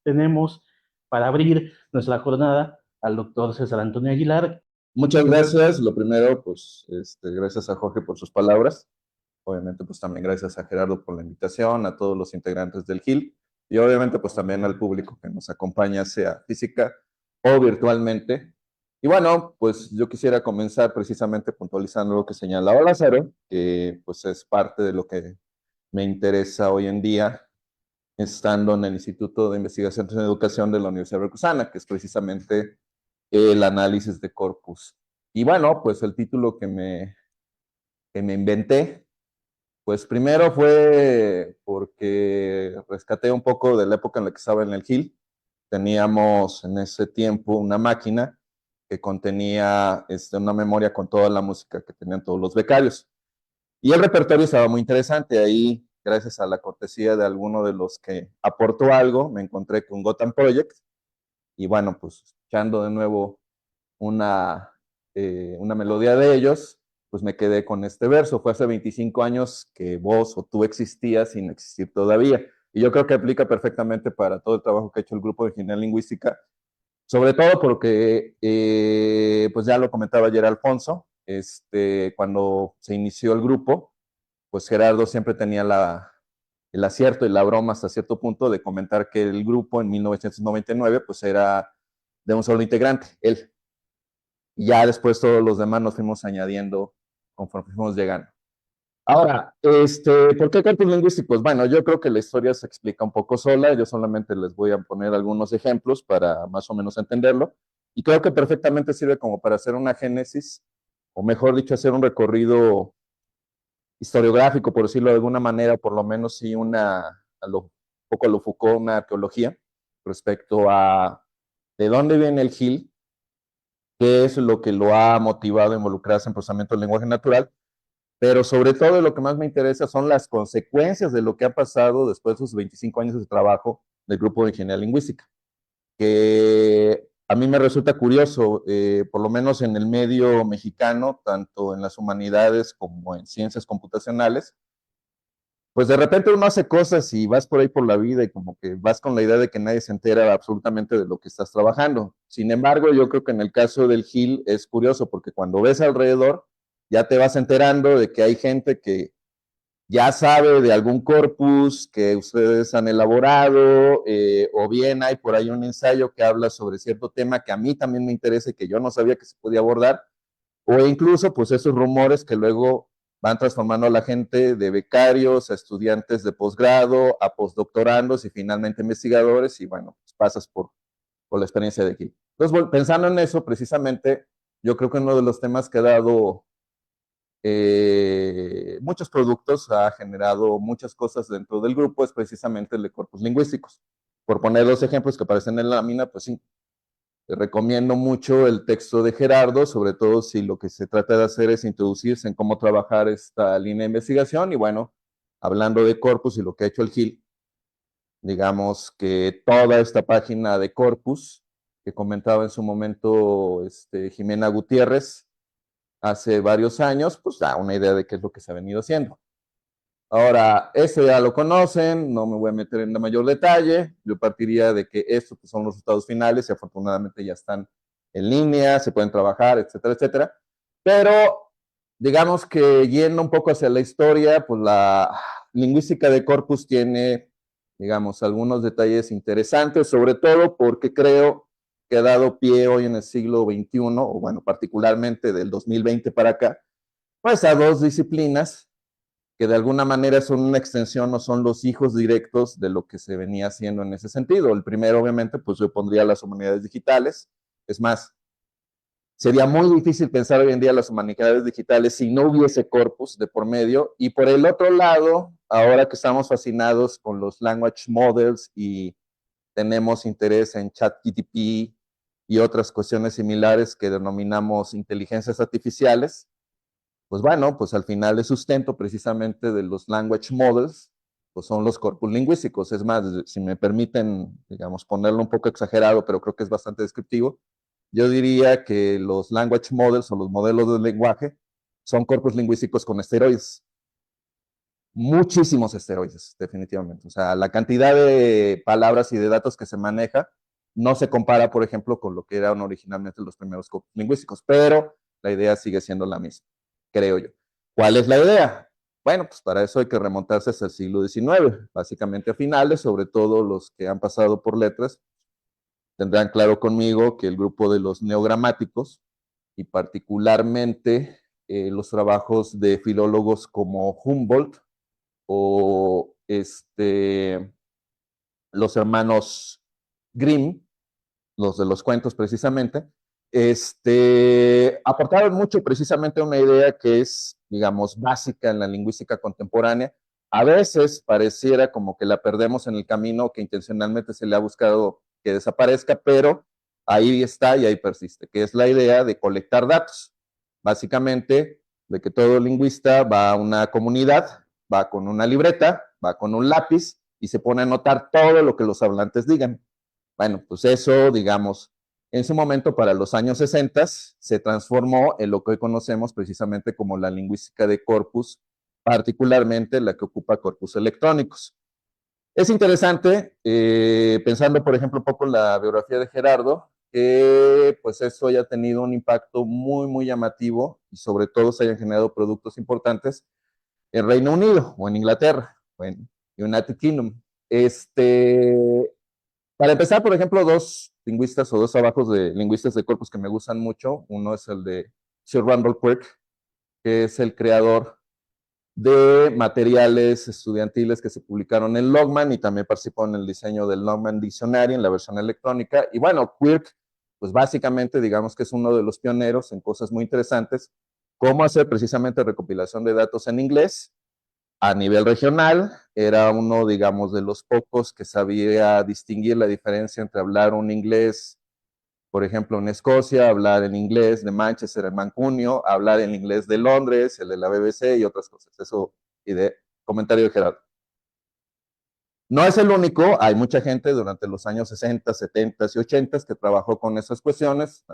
Tenemos para abrir nuestra jornada al doctor César Antonio Aguilar. Muchas gracias. Lo primero, pues, gracias a Jorge por sus palabras. Obviamente, pues también gracias a Gerardo por la invitación, a todos los integrantes del GIL y obviamente, pues también al público que nos acompaña, sea física o virtualmente. Y bueno, pues yo quisiera comenzar precisamente puntualizando lo que señalaba Lázaro, que pues es parte de lo que me interesa hoy en día, estando en el Instituto de Investigación en Educación de la Universidad Veracruzana, que es precisamente el análisis de corpus. Y bueno, pues el título que me inventé, pues primero fue porque rescaté un poco de la época en la que estaba en el GIL. Teníamos en ese tiempo una máquina que contenía una memoria con toda la música que tenían todos los becarios. Y el repertorio estaba muy interesante. Ahí, gracias a la cortesía de alguno de los que aportó algo, me encontré con Gotham Project. Y bueno, pues escuchando de nuevo una melodía de ellos, pues me quedé con este verso. Fue hace 25 años que vos o tú existías sin existir todavía. Y yo creo que aplica perfectamente para todo el trabajo que ha hecho el grupo de Ingeniería Lingüística, sobre todo porque, pues ya lo comentaba ayer Alfonso, cuando se inició el grupo, pues Gerardo siempre tenía el acierto y la broma hasta cierto punto de comentar que el grupo en 1999 pues era de un solo integrante, él. Y ya después todos los demás nos fuimos añadiendo conforme fuimos llegando. Ahora, ¿por qué corpus lingüísticos? Bueno, yo creo que la historia se explica un poco sola, yo solamente les voy a poner algunos ejemplos para más o menos entenderlo, y creo que perfectamente sirve como para hacer una génesis, o mejor dicho, hacer un recorrido historiográfico, por decirlo de alguna manera, por lo menos sí un poco a lo Foucault, una arqueología, respecto a de dónde viene el GIL, qué es lo que lo ha motivado a involucrarse en procesamiento del lenguaje natural, pero sobre todo lo que más me interesa son las consecuencias de lo que ha pasado después de sus 25 años de trabajo del grupo de ingeniería lingüística, que a mí me resulta curioso, por lo menos en el medio mexicano, tanto en las humanidades como en ciencias computacionales, pues de repente uno hace cosas y vas por ahí por la vida y como que vas con la idea de que nadie se entera absolutamente de lo que estás trabajando. Sin embargo, yo creo que en el caso del GIL es curioso porque cuando ves alrededor ya te vas enterando de que hay gente que ya sabe de algún corpus que ustedes han elaborado, o bien hay por ahí un ensayo que habla sobre cierto tema que a mí también me interesa y que yo no sabía que se podía abordar, o incluso pues esos rumores que luego van transformando a la gente de becarios, a estudiantes de posgrado, a postdoctorandos y finalmente investigadores, y bueno, pues pasas por la experiencia de aquí. Entonces, pensando en eso, precisamente, yo creo que uno de los temas que ha dado muchos productos, ha generado muchas cosas dentro del grupo, es precisamente el de corpus lingüísticos. Por poner dos ejemplos que aparecen en la lámina, pues sí, te recomiendo mucho el texto de Gerardo, sobre todo si lo que se trata de hacer es introducirse en cómo trabajar esta línea de investigación. Y bueno, hablando de corpus y lo que ha hecho el GIL, digamos que toda esta página de corpus que comentaba en su momento Jimena Gutiérrez hace varios años, pues da una idea de qué es lo que se ha venido haciendo. Ahora, esto ya lo conocen, no me voy a meter en mayor detalle, yo partiría de que estos pues, son los resultados finales y afortunadamente ya están en línea, se pueden trabajar, etcétera, etcétera. Pero digamos que yendo un poco hacia la historia, pues la lingüística de corpus tiene, digamos, algunos detalles interesantes, sobre todo porque creo que ha dado pie hoy en el siglo XXI, o bueno, particularmente del 2020 para acá, pues a dos disciplinas que de alguna manera son una extensión o son los hijos directos de lo que se venía haciendo en ese sentido. El primero, obviamente, pues yo pondría las humanidades digitales. Es más, sería muy difícil pensar hoy en día las humanidades digitales si no hubiese corpus de por medio. Y por el otro lado, ahora que estamos fascinados con los language models y tenemos interés en ChatGPT y otras cuestiones similares que denominamos inteligencias artificiales, pues bueno, pues al final el sustento precisamente de los language models, pues son los corpus lingüísticos. Es más, si me permiten, digamos, ponerlo un poco exagerado, pero creo que es bastante descriptivo, yo diría que los language models o los modelos de lenguaje son corpus lingüísticos con esteroides. muchísimos esteroides, definitivamente. O sea, la cantidad de palabras y de datos que se maneja no se compara, por ejemplo, con lo que eran originalmente los primeros corpus lingüísticos, pero la idea sigue siendo la misma, creo yo. ¿Cuál es la idea? Bueno, pues para eso hay que remontarse hasta el siglo XIX, básicamente a finales, sobre todo los que han pasado por letras, tendrán claro conmigo que el grupo de los neogramáticos, y particularmente los trabajos de filólogos como Humboldt o los hermanos Grimm, los de los cuentos precisamente, aportaron mucho precisamente una idea que es, digamos, básica en la lingüística contemporánea. A veces pareciera como que la perdemos en el camino, que intencionalmente se le ha buscado que desaparezca, pero ahí está y ahí persiste, que es la idea de colectar datos. Básicamente, de que todo lingüista va a una comunidad, va con una libreta, va con un lápiz y se pone a anotar todo lo que los hablantes digan. Bueno, pues eso, digamos, en su momento, para los años 60, se transformó en lo que hoy conocemos precisamente como la lingüística de corpus, particularmente la que ocupa corpus electrónicos. Es interesante, pensando, por ejemplo, un poco en la biografía de Gerardo, que pues eso haya tenido un impacto muy, muy llamativo y sobre todo se hayan generado productos importantes en Reino Unido o en Inglaterra o en United Kingdom. Para empezar, por ejemplo, dos lingüistas o dos trabajos de lingüistas de corpus que me gustan mucho. Uno es el de Sir Randall Quirk, que es el creador de materiales estudiantiles que se publicaron en Logman y también participó en el diseño del Logman Dictionary en la versión electrónica. Y bueno, Quirk, pues básicamente digamos que es uno de los pioneros en cosas muy interesantes, cómo hacer precisamente recopilación de datos en inglés a nivel regional. Era uno, digamos, de los pocos que sabía distinguir la diferencia entre hablar un inglés, por ejemplo, en Escocia, hablar en inglés de Manchester, en Mancunio, hablar en inglés de Londres, el de la BBC y otras cosas. Eso, y de comentario de Gerardo. No es el único, hay mucha gente durante los años 60, 70 y 80 que trabajó con esas cuestiones.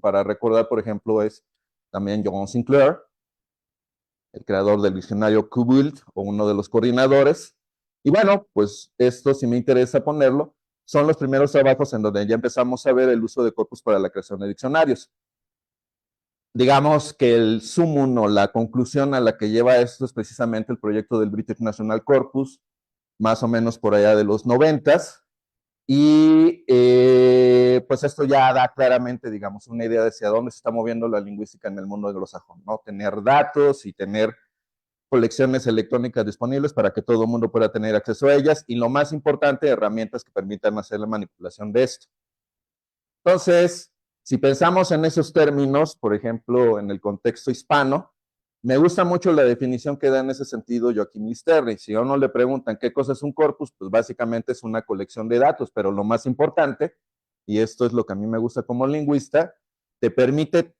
Para recordar, por ejemplo, es también John Sinclair, el creador del diccionario QBuild o uno de los coordinadores. Y bueno, pues esto sí me interesa ponerlo. Son los primeros trabajos en donde ya empezamos a ver el uso de corpus para la creación de diccionarios. Digamos que el sumum o la conclusión a la que lleva esto es precisamente el proyecto del British National Corpus, más o menos por allá de los 90s. Y pues esto ya da claramente, digamos, una idea de hacia dónde se está moviendo la lingüística en el mundo anglosajón, ¿no? Tener datos y tener colecciones electrónicas disponibles para que todo el mundo pueda tener acceso a ellas y lo más importante, herramientas que permitan hacer la manipulación de esto. Entonces, si pensamos en esos términos, por ejemplo, en el contexto hispano, me gusta mucho la definición que da en ese sentido Joaquín Listerri. Si a uno le preguntan qué cosa es un corpus, pues básicamente es una colección de datos, pero lo más importante, y esto es lo que a mí me gusta como lingüista, te permite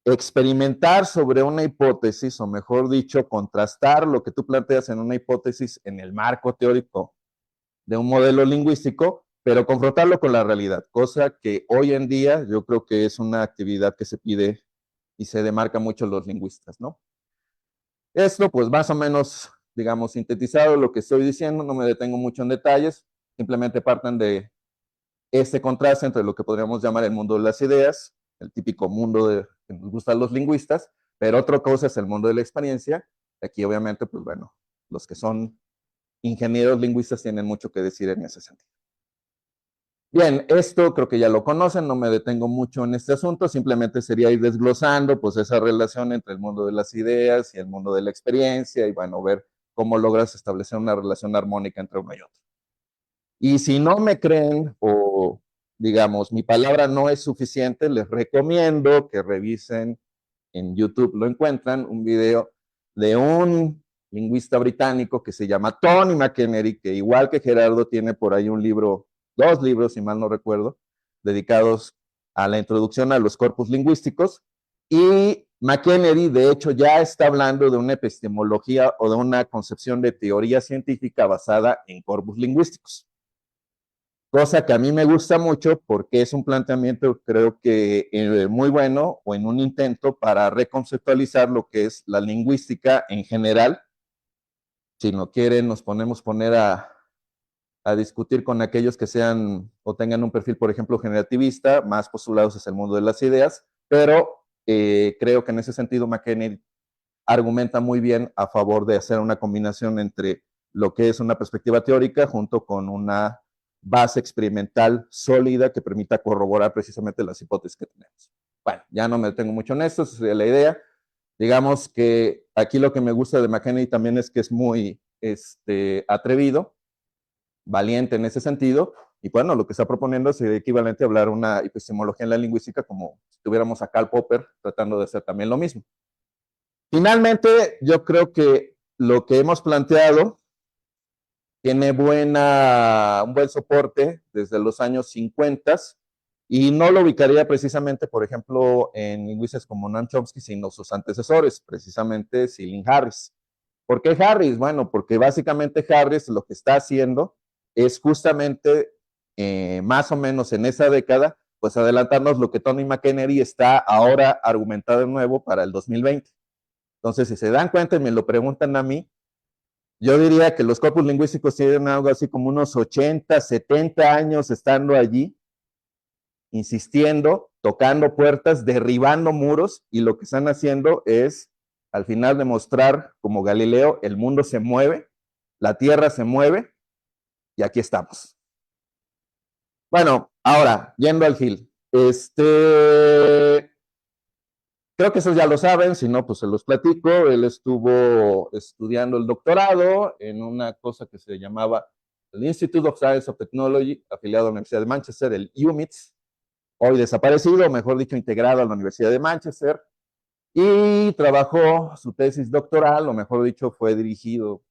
experimentar sobre una hipótesis, o mejor dicho, contrastar lo que tú planteas en una hipótesis en el marco teórico de un modelo lingüístico, pero confrontarlo con la realidad, cosa que hoy en día yo creo que es una actividad que se pide y se demarca mucho los lingüistas, ¿no? Esto, pues más o menos, digamos, sintetizado lo que estoy diciendo, no me detengo mucho en detalles, simplemente partan de este contraste entre lo que podríamos llamar el mundo de las ideas, el típico mundo que nos gustan los lingüistas, pero otra cosa es el mundo de la experiencia. Aquí, obviamente, pues bueno, los que son ingenieros lingüistas tienen mucho que decir en ese sentido. Bien, esto creo que ya lo conocen, no me detengo mucho en este asunto, simplemente sería ir desglosando pues esa relación entre el mundo de las ideas y el mundo de la experiencia y bueno, ver cómo logras establecer una relación armónica entre uno y otro. Y si no me creen o digamos mi palabra no es suficiente, les recomiendo que revisen en YouTube, lo encuentran, un video de un lingüista británico que se llama Tony McEnery, que igual que Gerardo tiene por ahí un libro, dos libros, si mal no recuerdo, dedicados a la introducción a los corpus lingüísticos. Y McEnery, de hecho, ya está hablando de una epistemología o de una concepción de teoría científica basada en corpus lingüísticos. Cosa que a mí me gusta mucho porque es un planteamiento, creo que muy bueno, o en un intento para reconceptualizar lo que es la lingüística en general Si no quieren, nos poner a discutir con aquellos que sean o tengan un perfil, por ejemplo, generativista, más postulados hacia el mundo de las ideas, pero creo que en ese sentido McKenney argumenta muy bien a favor de hacer una combinación entre lo que es una perspectiva teórica junto con una base experimental sólida que permita corroborar precisamente las hipótesis que tenemos. Bueno, ya no me detengo mucho en esto, esa sería la idea. Digamos que aquí lo que me gusta de McKenney también es que es muy atrevido, valiente en ese sentido, y bueno, lo que está proponiendo sería equivalente a hablar una epistemología en la lingüística como si tuviéramos a Karl Popper tratando de hacer también lo mismo. Finalmente, yo creo que lo que hemos planteado tiene un buen soporte desde los años 50 y no lo ubicaría precisamente, por ejemplo, en lingüistas como Noam Chomsky, sino sus antecesores, precisamente Seeley Harris. ¿Por qué Harris? Bueno, porque básicamente Harris lo que está haciendo es justamente más o menos en esa década, pues adelantarnos lo que Tony McKenney está ahora argumentado de nuevo para el 2020. Entonces, si se dan cuenta y me lo preguntan a mí, yo diría que los corpus lingüísticos tienen algo así como unos 80, 70 años estando allí, insistiendo, tocando puertas, derribando muros, y lo que están haciendo es, al final, demostrar, como Galileo, el mundo se mueve, la Tierra se mueve, y aquí estamos. Bueno, ahora, yendo al Gil. Creo que eso ya lo saben, si no, pues se los platico. Él estuvo estudiando el doctorado en una cosa que se llamaba el Institute of Science of Technology, afiliado a la Universidad de Manchester, el UMITS, hoy desaparecido, mejor dicho, integrado a la Universidad de Manchester, y trabajó su tesis doctoral, o mejor dicho, fue dirigido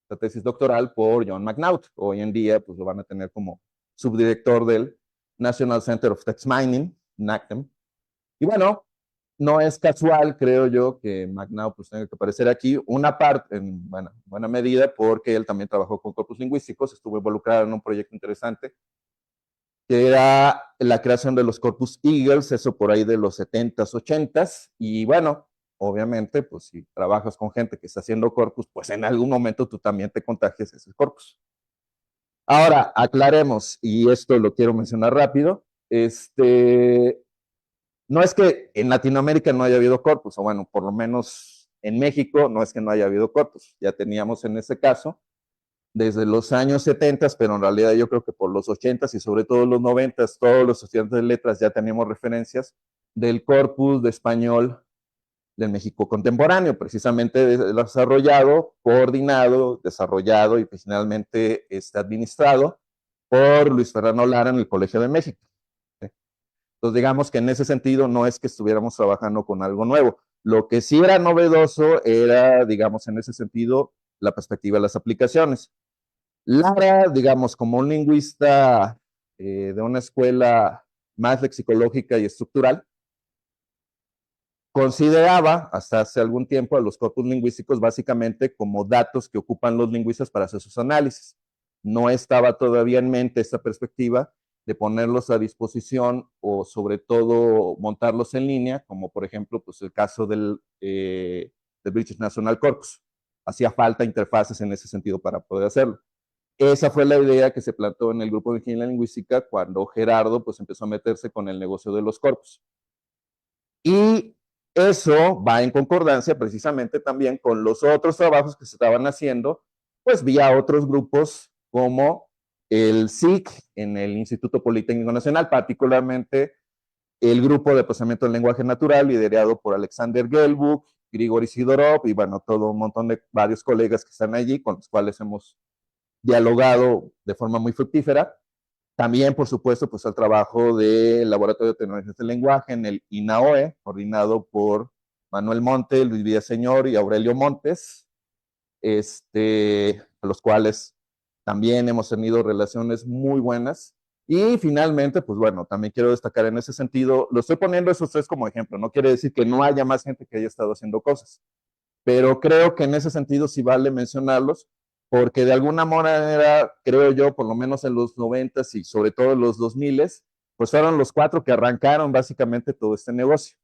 la tesis doctoral por John McNaught. Hoy en día, pues lo van a tener como subdirector del National Center of Text Mining, NACTEM. Y bueno, no es casual, creo yo, que McNaught pues, tenga que aparecer aquí, una parte, en buena medida, porque él también trabajó con corpus lingüísticos, estuvo involucrado en un proyecto interesante, que era la creación de los corpus Eagles, eso por ahí de los 70s, 80s, y bueno, obviamente, pues si trabajas con gente que está haciendo corpus, pues en algún momento tú también te contagias ese corpus. Ahora, aclaremos, y esto lo quiero mencionar rápido, no es que en Latinoamérica no haya habido corpus, o bueno, por lo menos en México no es que no haya habido corpus, ya teníamos en ese caso desde los años 70, pero en realidad yo creo que por los 80 y sobre todo los 90, todos los estudiantes de letras ya teníamos referencias del corpus de español del México contemporáneo, precisamente desarrollado, coordinado, desarrollado y finalmente administrado por Luis Fernando Lara en el Colegio de México. Entonces, digamos que en ese sentido no es que estuviéramos trabajando con algo nuevo. Lo que sí era novedoso era, digamos, en ese sentido, la perspectiva de las aplicaciones. Lara, digamos, como un lingüista de una escuela más lexicológica y estructural, consideraba hasta hace algún tiempo a los corpus lingüísticos básicamente como datos que ocupan los lingüistas para hacer sus análisis. No estaba todavía en mente esta perspectiva de ponerlos a disposición o sobre todo montarlos en línea, como por ejemplo pues el caso del British National Corpus. Hacía falta interfaces en ese sentido para poder hacerlo. Esa fue la idea que se plantó en el grupo de ingeniería lingüística cuando Gerardo pues empezó a meterse con el negocio de los corpus. Y eso va en concordancia precisamente también con los otros trabajos que se estaban haciendo, pues vía otros grupos como el SIC en el Instituto Politécnico Nacional, particularmente el grupo de procesamiento del lenguaje natural liderado por Alexander Gelbuk, Grigori Sidorov y bueno, todo un montón de varios colegas que están allí con los cuales hemos dialogado de forma muy fructífera. También, por supuesto, pues el trabajo del Laboratorio de Tecnologías del Lenguaje en el INAOE, coordinado por Manuel Monte, Luis Villaseñor y Aurelio Montes, a los cuales también hemos tenido relaciones muy buenas. Y finalmente, pues bueno, también quiero destacar en ese sentido, lo estoy poniendo esos tres como ejemplo, no quiere decir que no haya más gente que haya estado haciendo cosas, pero creo que en ese sentido sí vale mencionarlos, porque de alguna manera, creo yo, por lo menos en los 90 y sobre todo en los 2000, pues fueron los cuatro que arrancaron básicamente todo este negocio.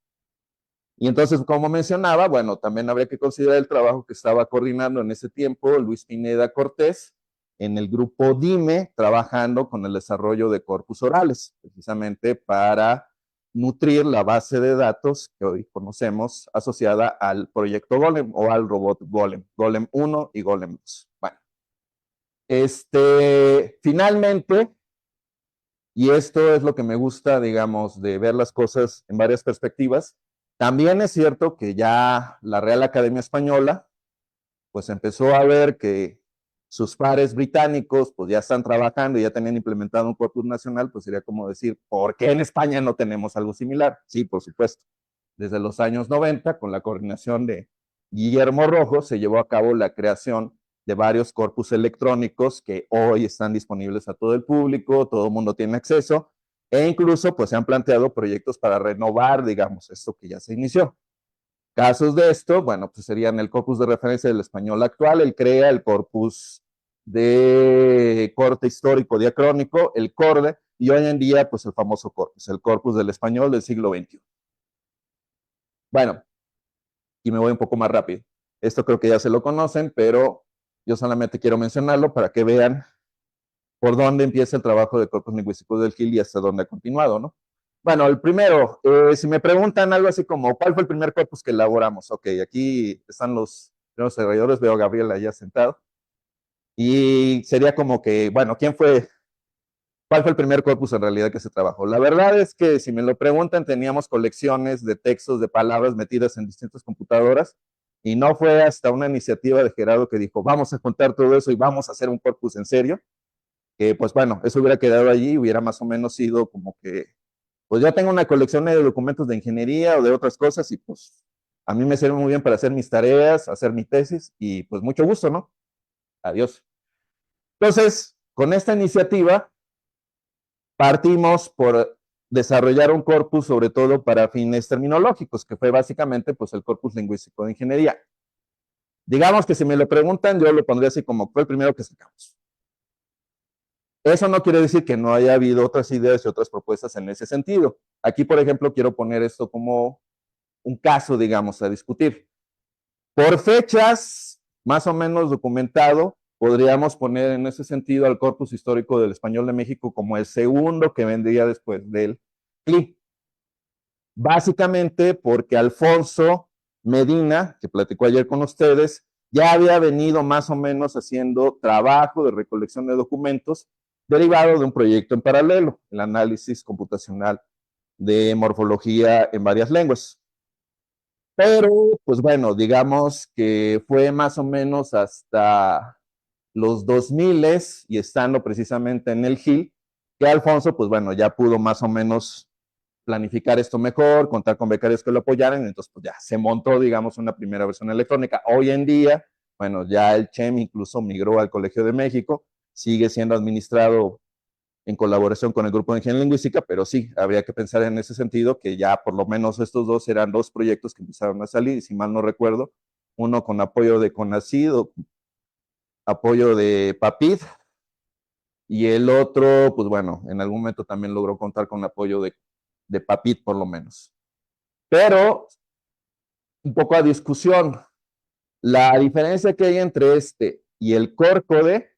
Y entonces, como mencionaba, bueno, también habría que considerar el trabajo que estaba coordinando en ese tiempo Luis Pineda Cortés en el grupo DIME, trabajando con el desarrollo de corpus orales, precisamente para nutrir la base de datos que hoy conocemos asociada al proyecto Golem o al robot Golem, Golem 1 y Golem 2. Bueno, finalmente, y esto es lo que me gusta, digamos, de ver las cosas en varias perspectivas, también es cierto que ya la Real Academia Española, pues empezó a ver que sus pares británicos, pues ya están trabajando y ya tenían implementado un corpus nacional, pues sería como decir, ¿por qué en España no tenemos algo similar? Sí, por supuesto. Desde los años 90, con la coordinación de Guillermo Rojo, se llevó a cabo la creación de varios corpus electrónicos que hoy están disponibles a todo el público, todo el mundo tiene acceso, e incluso pues se han planteado proyectos para renovar, digamos, esto que ya se inició. Casos de esto, bueno, pues serían el corpus de referencia del español actual, el CREA, el corpus de corte histórico diacrónico, el CORDE, y hoy en día, pues el famoso corpus, el corpus del español del siglo XXI. Bueno, y me voy un poco más rápido. Esto creo que ya se lo conocen, pero yo solamente quiero mencionarlo para que vean por dónde empieza el trabajo de corpus lingüístico del GIL y hasta dónde ha continuado, ¿no? Bueno, el primero, si me preguntan algo así como, ¿cuál fue el primer corpus que elaboramos? Ok, aquí están los primeros desarrolladores, veo a Gabriel allá sentado. Y sería como que, bueno, ¿cuál fue el primer corpus en realidad que se trabajó? La verdad es que si me lo preguntan, teníamos colecciones de textos, de palabras metidas en distintas computadoras, y no fue hasta una iniciativa de Gerardo que dijo, vamos a contar todo eso y vamos a hacer un corpus en serio, que pues bueno, eso hubiera quedado allí y hubiera más o menos sido como que pues ya tengo una colección de documentos de ingeniería o de otras cosas y pues a mí me sirve muy bien para hacer mis tareas, hacer mi tesis y pues mucho gusto, ¿no? Adiós. Entonces, con esta iniciativa partimos por desarrollar un corpus sobre todo para fines terminológicos, que fue básicamente pues el corpus lingüístico de ingeniería. Digamos que si me lo preguntan, yo lo pondría así como fue el primero que sacamos. Eso no quiere decir que no haya habido otras ideas y otras propuestas en ese sentido. Aquí, por ejemplo, quiero poner esto como un caso, digamos, a discutir. Por fechas, más o menos documentado, podríamos poner en ese sentido al corpus histórico del español de México como el segundo que vendría después del CLI. Básicamente porque Alfonso Medina, que platicó ayer con ustedes, ya había venido más o menos haciendo trabajo de recolección de documentos derivado de un proyecto en paralelo, el análisis computacional de morfología en varias lenguas. Pero, pues bueno, digamos que fue más o menos hasta los 2000 y estando precisamente en el GIL, que Alfonso, pues bueno, ya pudo más o menos planificar esto mejor, contar con becarios que lo apoyaran, entonces pues ya se montó, digamos, una primera versión electrónica. Hoy en día, bueno, ya el CHEM incluso migró al Colegio de México, sigue siendo administrado en colaboración con el Grupo de Ingeniería Lingüística, pero sí, habría que pensar en ese sentido que ya por lo menos estos dos eran dos proyectos que empezaron a salir, y si mal no recuerdo, uno con apoyo de CONACYT, apoyo de PAPID, y el otro, pues bueno, en algún momento también logró contar con apoyo de PAPID por lo menos. Pero, un poco a discusión, la diferencia que hay entre este y el CORCODE,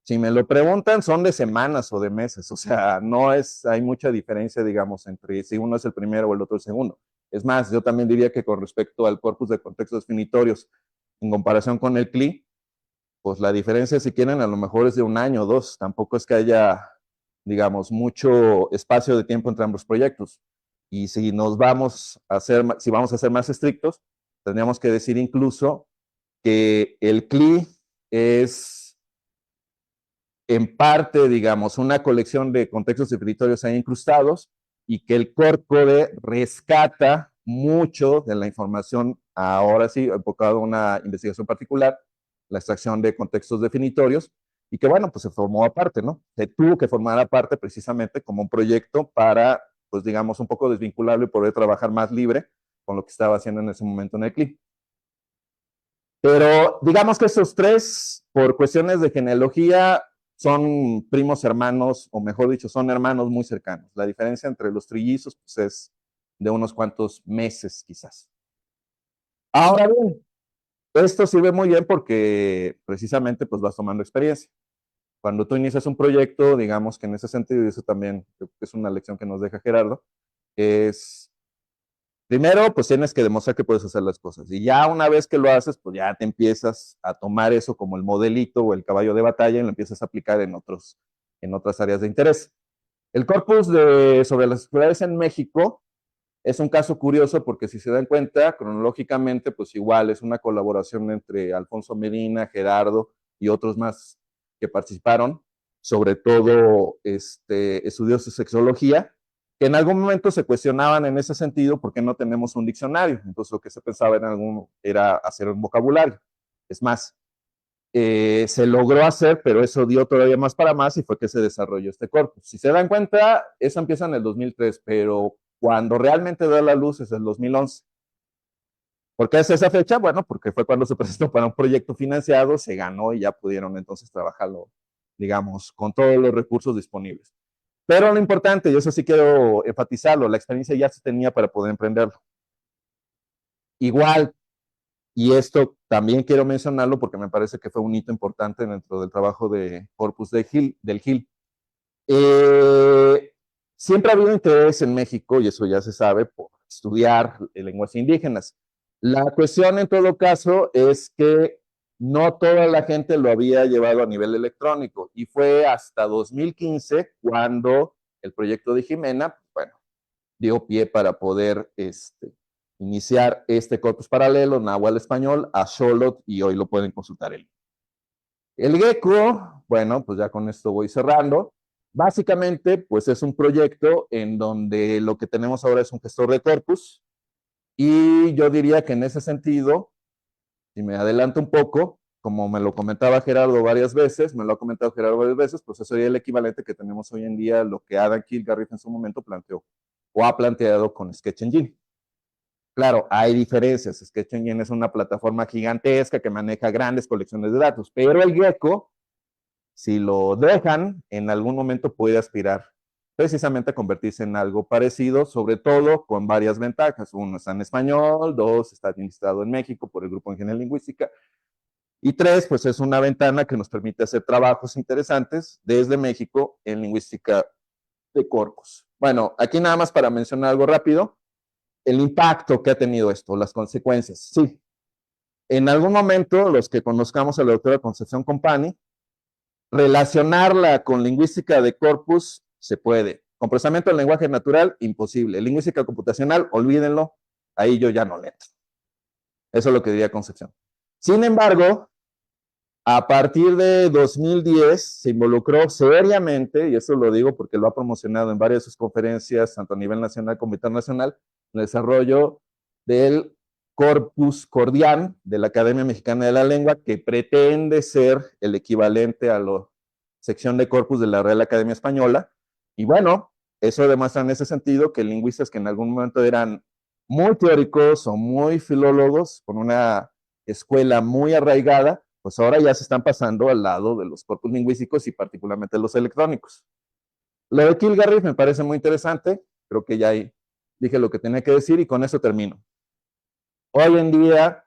si me lo preguntan, son de semanas o de meses. O sea, no es, hay mucha diferencia, digamos, entre si uno es el primero o el otro el segundo. Es más, yo también diría que con respecto al corpus de contextos definitorios, en comparación con el CLI, pues la diferencia, si quieren, a lo mejor es de un año o dos. Tampoco es que haya, digamos, mucho espacio de tiempo entre ambos proyectos. Y si nos vamos a hacer, si vamos a ser más estrictos, tendríamos que decir incluso que el CLI es en parte, digamos, una colección de contextos definitorios ahí incrustados y que el CORCODE rescata mucho de la información, ahora sí, enfocado a una investigación particular, la extracción de contextos definitorios, y que bueno, pues se formó aparte, ¿no? Se tuvo que formar aparte precisamente como un proyecto para, pues digamos, un poco desvincularlo y poder trabajar más libre con lo que estaba haciendo en ese momento en el CLI. Pero digamos que estos tres, por cuestiones de genealogía, son primos hermanos, o mejor dicho, son hermanos muy cercanos. La diferencia entre los trillizos pues, es de unos cuantos meses, quizás. Ahora bien, esto sirve muy bien porque precisamente pues vas tomando experiencia. Cuando tú inicias un proyecto, digamos que en ese sentido, y eso también creo que es una lección que nos deja Gerardo, es primero, pues tienes que demostrar que puedes hacer las cosas. Y ya una vez que lo haces, pues ya te empiezas a tomar eso como el modelito o el caballo de batalla y lo empiezas a aplicar en otras áreas de interés. El corpus sobre las escolares en México es un caso curioso porque si se dan cuenta, cronológicamente, pues igual es una colaboración entre Alfonso Medina, Gerardo y otros más que participaron, sobre todo estudios de sexología, que en algún momento se cuestionaban en ese sentido porque no tenemos un diccionario. Entonces lo que se pensaba era hacer un vocabulario. Es más, se logró hacer, pero eso dio todavía más para más y fue que se desarrolló este corpus. Si se dan cuenta, eso empieza en el 2003, pero cuando realmente da la luz es el 2011. ¿Por qué es esa fecha? Bueno, porque fue cuando se presentó para un proyecto financiado, se ganó y ya pudieron entonces trabajarlo, digamos, con todos los recursos disponibles. Pero lo importante, y eso sí quiero enfatizarlo, la experiencia ya se tenía para poder emprenderlo. Igual, y esto también quiero mencionarlo porque me parece que fue un hito importante dentro del trabajo de Corpus del GIL. Eh, Siempre ha habido interés en México, y eso ya se sabe, por estudiar lenguas indígenas. La cuestión en todo caso es que no toda la gente lo había llevado a nivel electrónico y fue hasta 2015 cuando el proyecto de Jimena, bueno, dio pie para poder iniciar este corpus paralelo, Nahual Español, a Xolotl, y hoy lo pueden consultar el Gecko, bueno, pues ya con esto voy cerrando. Básicamente, pues es un proyecto en donde lo que tenemos ahora es un gestor de corpus y yo diría que en ese sentido, si me adelanto un poco, como me lo comentaba Gerardo varias veces, me lo ha comentado Gerardo varias veces, pues eso sería el equivalente que tenemos hoy en día, lo que Adam Kilgarriff en su momento planteó o ha planteado con Sketch Engine. Claro, hay diferencias. Sketch Engine es una plataforma gigantesca que maneja grandes colecciones de datos, pero el Gecko, si lo dejan, en algún momento puede aspirar precisamente a convertirse en algo parecido, sobre todo con varias ventajas. Uno, está en español; dos, está administrado en México por el Grupo de Ingeniería Lingüística; y tres, pues es una ventana que nos permite hacer trabajos interesantes desde México en lingüística de corpus. Bueno, aquí nada más para mencionar algo rápido, el impacto que ha tenido esto, las consecuencias. Sí, en algún momento, los que conozcamos a la doctora Concepción Company, relacionarla con lingüística de corpus se puede. Con procesamiento del lenguaje natural, imposible. Lingüística computacional, olvídenlo, ahí yo ya no le entro. Eso es lo que diría Concepción. Sin embargo, a partir de 2010 se involucró seriamente, y eso lo digo porque lo ha promocionado en varias de sus conferencias, tanto a nivel nacional como internacional, en el desarrollo del Corpus Cordian de la Academia Mexicana de la Lengua, que pretende ser el equivalente a la sección de corpus de la Real Academia Española. Y bueno, eso demuestra en ese sentido que lingüistas que en algún momento eran muy teóricos o muy filólogos, con una escuela muy arraigada, pues ahora ya se están pasando al lado de los corpus lingüísticos y particularmente los electrónicos. Lo de Kilgarriff me parece muy interesante, creo que ya dije lo que tenía que decir y con eso termino. Hoy en día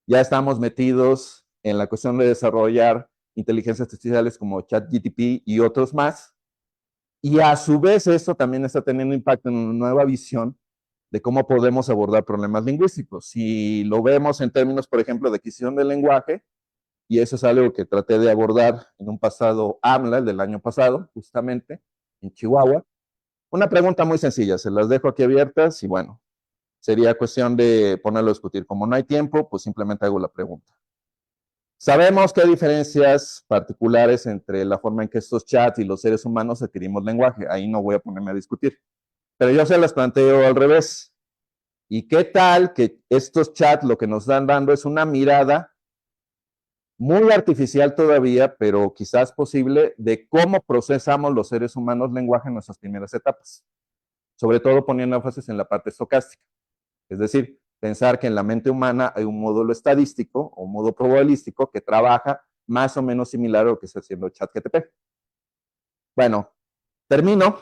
ya estamos metidos en la cuestión de desarrollar inteligencias artificiales como ChatGPT y otros más, y a su vez esto también está teniendo impacto en una nueva visión de cómo podemos abordar problemas lingüísticos. Si lo vemos en términos, por ejemplo, de adquisición del lenguaje, y eso es algo que traté de abordar en un pasado AMLA, el del año pasado, justamente, en Chihuahua. Una pregunta muy sencilla, se las dejo aquí abiertas y bueno, sería cuestión de ponerlo a discutir. Como no hay tiempo, pues simplemente hago la pregunta. Sabemos que hay diferencias particulares entre la forma en que estos chats y los seres humanos adquirimos lenguaje. Ahí no voy a ponerme a discutir. Pero yo se las planteo al revés. ¿Y qué tal que estos chats lo que nos están dando es una mirada muy artificial todavía, pero quizás posible, de cómo procesamos los seres humanos lenguaje en nuestras primeras etapas? Sobre todo poniendo énfasis en la parte estocástica. Es decir, pensar que en la mente humana hay un módulo estadístico o un módulo probabilístico que trabaja más o menos similar a lo que está haciendo ChatGPT. Bueno, termino,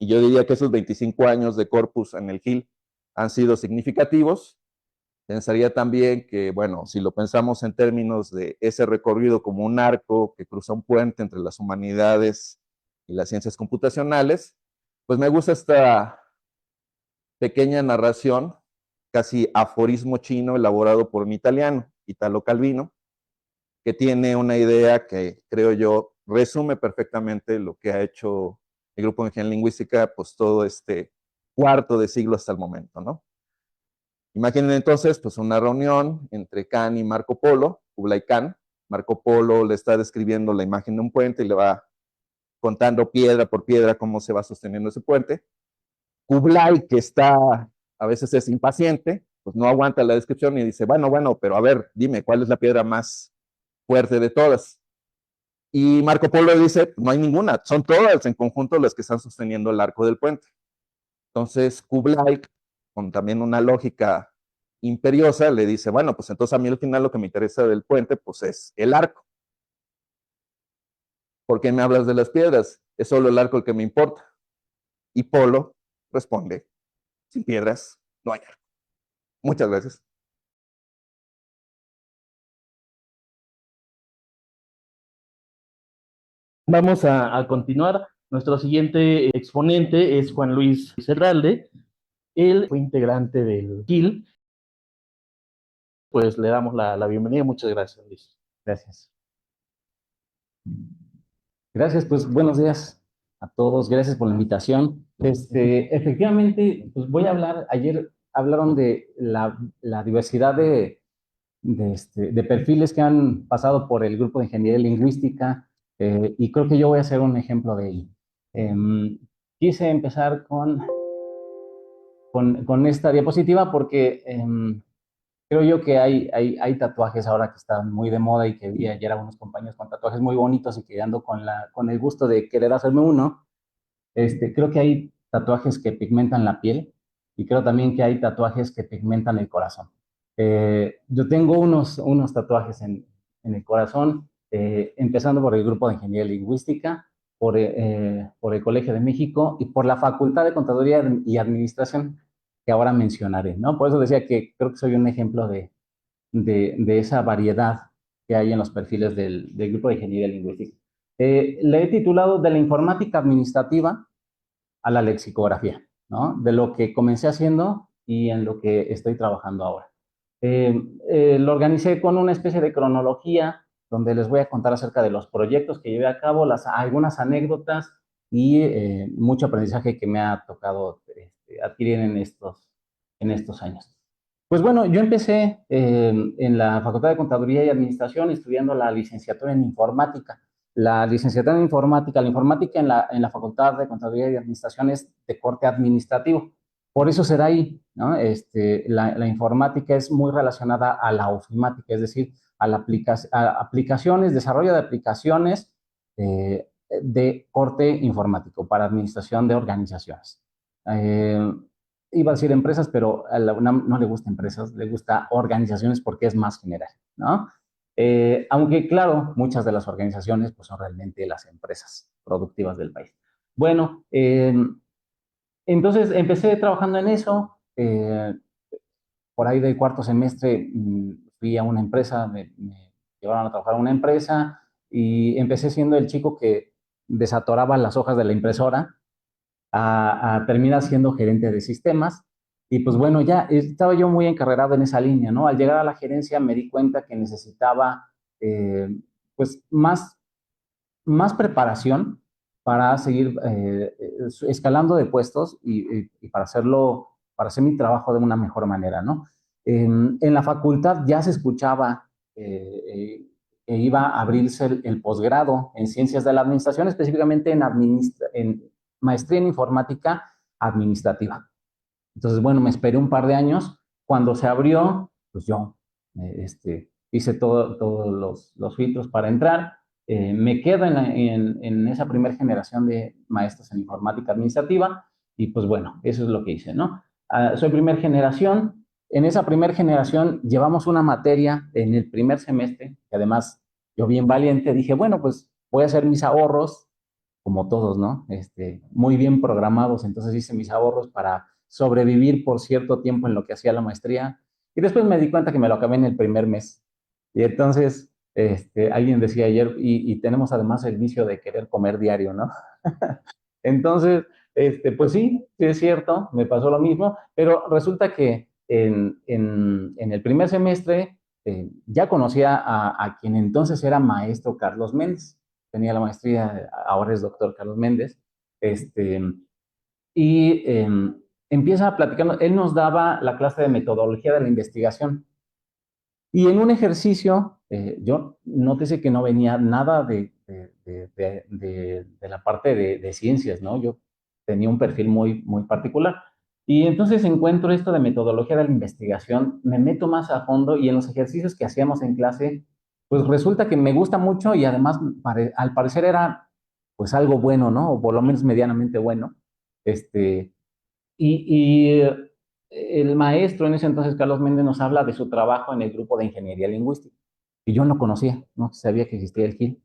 y yo diría que esos 25 años de corpus en el GIL han sido significativos. Pensaría también que, bueno, si lo pensamos en términos de ese recorrido como un arco que cruza un puente entre las humanidades y las ciencias computacionales, pues me gusta esta pequeña narración, casi aforismo chino elaborado por un italiano, Italo Calvino, que tiene una idea que creo yo resume perfectamente lo que ha hecho el Grupo de Ingeniería Lingüística, pues todo este cuarto de siglo hasta el momento, ¿no? Imaginen entonces, pues una reunión entre Khan y Marco Polo, Kublai Khan. Marco Polo le está describiendo la imagen de un puente y le va contando piedra por piedra cómo se va sosteniendo ese puente. Kublai, que está, a veces es impaciente, pues no aguanta la descripción y dice, bueno, pero a ver, dime, ¿cuál es la piedra más fuerte de todas? Y Marco Polo dice, no hay ninguna, son todas en conjunto las que están sosteniendo el arco del puente. Entonces Kublai, con también una lógica imperiosa, le dice, bueno, pues entonces a mí al final lo que me interesa del puente, pues es el arco. ¿Por qué me hablas de las piedras? Es solo el arco el que me importa. Y Polo responde, sin piedras no hay arco. Muchas gracias. Vamos a continuar. Nuestro siguiente exponente es Juan Luis Serralde. Él fue integrante del GIL. Pues le damos la bienvenida. Muchas gracias, Luis. Gracias. Gracias, pues buenos días a todos. Gracias por la invitación. Efectivamente, pues voy a hablar, ayer hablaron de la diversidad de perfiles que han pasado por el grupo de ingeniería lingüística y creo que yo voy a ser un ejemplo de ello. Quise empezar con esta diapositiva porque creo yo que hay tatuajes ahora que están muy de moda y que vi ayer a unos compañeros con tatuajes muy bonitos y que ando con el gusto de querer hacerme uno. Creo que hay tatuajes que pigmentan la piel y creo también que hay tatuajes que pigmentan el corazón. Yo tengo unos tatuajes en el corazón, empezando por el grupo de ingeniería lingüística, por el Colegio de México y por la Facultad de Contaduría y Administración que ahora mencionaré, ¿no? Por eso decía que creo que soy un ejemplo de esa variedad que hay en los perfiles del grupo de ingeniería lingüística. Le he titulado De la informática administrativa a la lexicografía, ¿no? De lo que comencé haciendo y en lo que estoy trabajando ahora. Lo organicé con una especie de cronología donde les voy a contar acerca de los proyectos que llevé a cabo, algunas anécdotas y mucho aprendizaje que me ha tocado adquirir en estos años. Pues bueno, yo empecé en la Facultad de Contaduría y Administración estudiando la licenciatura en informática. La licenciatura en informática, la informática en la Facultad de Contaduría y Administración es de corte administrativo. Por eso será ahí, ¿no? La informática es muy relacionada a la ofimática, es decir, a aplicaciones, desarrollo de aplicaciones de corte informático para administración de organizaciones. Iba a decir empresas, pero a la UNAM no le gusta empresas, le gusta organizaciones porque es más general, ¿no? Aunque, claro, muchas de las organizaciones pues, son realmente las empresas productivas del país. Bueno, entonces empecé trabajando en eso. Por ahí del cuarto semestre fui a una empresa, me llevaron a trabajar a una empresa y empecé siendo el chico que desatoraba las hojas de la impresora a terminar siendo gerente de sistemas. Y pues bueno, ya estaba yo muy encarrerado en esa línea, ¿no? Al llegar a la gerencia me di cuenta que necesitaba pues más preparación para seguir escalando de puestos y para hacerlo, para hacer mi trabajo de una mejor manera, ¿no? En la facultad ya se escuchaba que iba a abrirse el posgrado en ciencias de la administración, específicamente en maestría en informática administrativa. Entonces, bueno, me esperé un par de años. Cuando se abrió, pues yo hice todos los filtros para entrar. Me quedo en esa primera generación de maestros en informática administrativa y pues bueno, eso es lo que hice, ¿no? Soy primera generación. En esa primera generación llevamos una materia en el primer semestre, que además yo bien valiente dije, bueno, pues voy a hacer mis ahorros, como todos, ¿no? Muy bien programados, entonces hice mis ahorros para sobrevivir por cierto tiempo en lo que hacía la maestría Y después me di cuenta que me lo acabé en el primer mes. Y entonces, alguien decía ayer, y tenemos además el vicio de querer comer diario, ¿no? Entonces, pues sí, sí es cierto, me pasó lo mismo, pero resulta que en el primer semestre ya conocía a quien entonces era maestro Carlos Méndez. Tenía la maestría, ahora es doctor Carlos Méndez. Este, y empieza platicando, él nos daba la clase de metodología de la investigación. Y en un ejercicio, yo nótese que no venía nada de la parte de ciencias, ¿no? Yo tenía un perfil muy, muy particular. Y entonces encuentro esto de metodología de la investigación, me meto más a fondo y en los ejercicios que hacíamos en clase, pues resulta que me gusta mucho y además al parecer era pues algo bueno, ¿no? O por lo menos medianamente bueno. Este, y el maestro en ese entonces, Carlos Méndez, nos habla de su trabajo en el grupo de ingeniería lingüística. Y yo no conocía, no sabía que existía el GIL.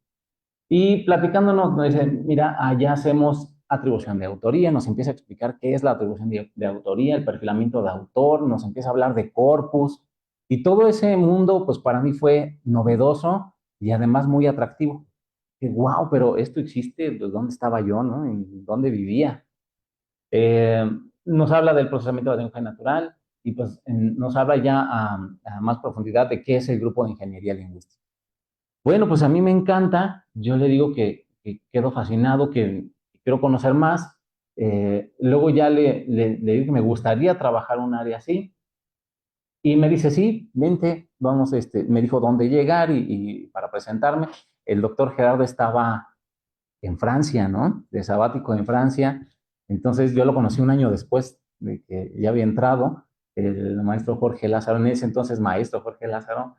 Y platicándonos, nos dice, mira, allá hacemos atribución de autoría, nos empieza a explicar qué es la atribución de autoría, el perfilamiento de autor, nos empieza a hablar de corpus. Y todo ese mundo, pues para mí fue novedoso y además muy atractivo. Que, wow, pero esto existe, pues ¿dónde estaba yo, no? ¿En dónde vivía? Eh, Nos habla del procesamiento de lenguaje natural y pues nos habla ya a más profundidad de qué es el grupo de ingeniería lingüística. Bueno, pues a mí me encanta, yo le digo que quedo fascinado, que quiero conocer más. Luego ya le digo que me gustaría trabajar un área así y me dice, sí, vente, vamos, me dijo dónde llegar y para presentarme. El doctor Gerardo estaba en Francia, ¿no? De sabático en Francia. Entonces yo lo conocí un año después de que ya había entrado. El maestro Jorge Lázaro, en ese entonces maestro Jorge Lázaro,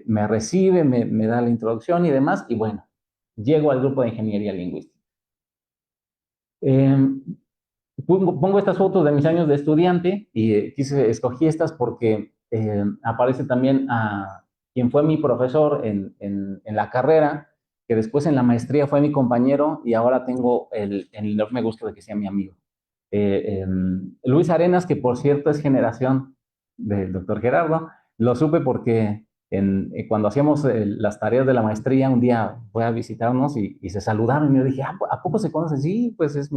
me recibe, me da la introducción y demás, y bueno, llego al grupo de ingeniería lingüística. Eh, pongo estas fotos de mis años de estudiante y escogí estas porque aparece también a quien fue mi profesor en la carrera, que después en la maestría fue mi compañero y ahora tengo el enorme gusto de que sea mi amigo. Luis Arenas, que por cierto es generación del doctor Gerardo, lo supe porque cuando hacíamos las tareas de la maestría, un día fue a visitarnos y se saludaron y yo dije, ¿a poco se conocen? Sí, pues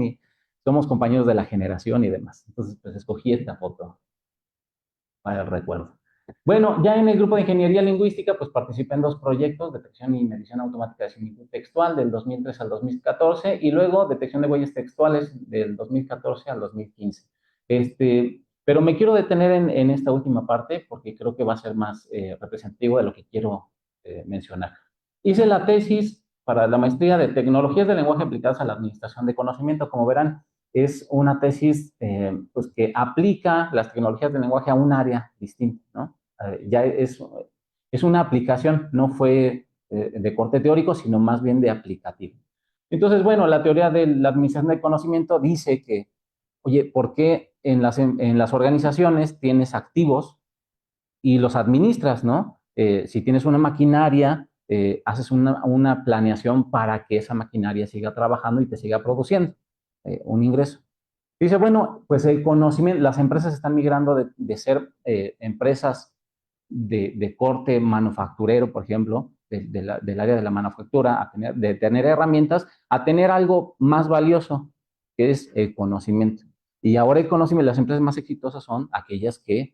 somos compañeros de la generación y demás. Entonces, pues escogí esta foto para el recuerdo. Bueno, ya en el grupo de ingeniería lingüística, pues participé en dos proyectos, detección y medición automática de similitud textual del 2003 al 2014 y luego detección de huellas textuales del 2014 al 2015. Pero me quiero detener en esta última parte porque creo que va a ser más representativo de lo que quiero mencionar. Hice la tesis para la maestría de tecnologías de lenguaje aplicadas a la administración de conocimiento. Como verán, es una tesis pues que aplica las tecnologías del lenguaje a un área distinta, ¿no? Ya es una aplicación, no fue de corte teórico, sino más bien de aplicativo. Entonces, bueno, la teoría de la administración del conocimiento dice que, oye, ¿por qué en las organizaciones tienes activos y los administras, ¿no? Si tienes una maquinaria, haces una planeación para que esa maquinaria siga trabajando y te siga produciendo un ingreso. Dice, bueno, pues el conocimiento, las empresas están migrando de ser empresas de corte manufacturero, por ejemplo, del área de la manufactura, de tener herramientas, a tener algo más valioso, que es el conocimiento. Y ahora el conocimiento, las empresas más exitosas son aquellas que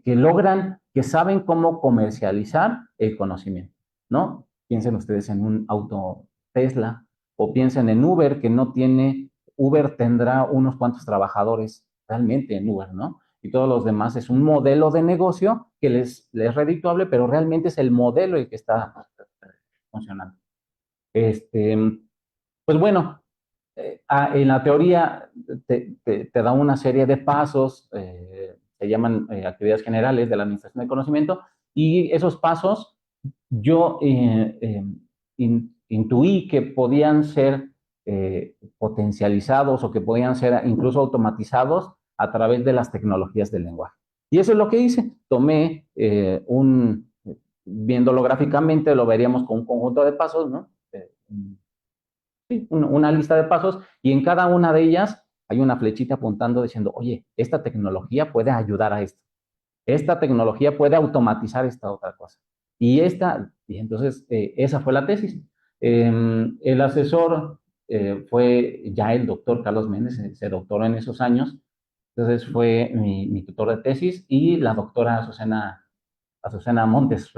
logran, que saben cómo comercializar el conocimiento, ¿no? Piensen ustedes en un auto Tesla o piensen en Uber, que no tiene, Uber tendrá unos cuantos trabajadores realmente en Uber, ¿no? Y todos los demás es un modelo de negocio que les es redituable, pero realmente es el modelo el que está funcionando. Pues bueno, en la teoría te da una serie de pasos, se llaman actividades generales de la administración del conocimiento, y esos pasos yo intuí que podían ser potencializados o que podían ser incluso automatizados a través de las tecnologías del lenguaje. Y eso es lo que hice. Tomé viéndolo gráficamente, lo veríamos con un conjunto de pasos, ¿no? Una lista de pasos y en cada una de ellas hay una flechita apuntando diciendo, oye, esta tecnología puede ayudar a esto. esta tecnología puede automatizar esta otra cosa. Y entonces esa fue la tesis. El asesor fue ya el doctor Carlos Méndez, se doctoró en esos años, entonces fue mi tutor de tesis, y la doctora Azucena Montes,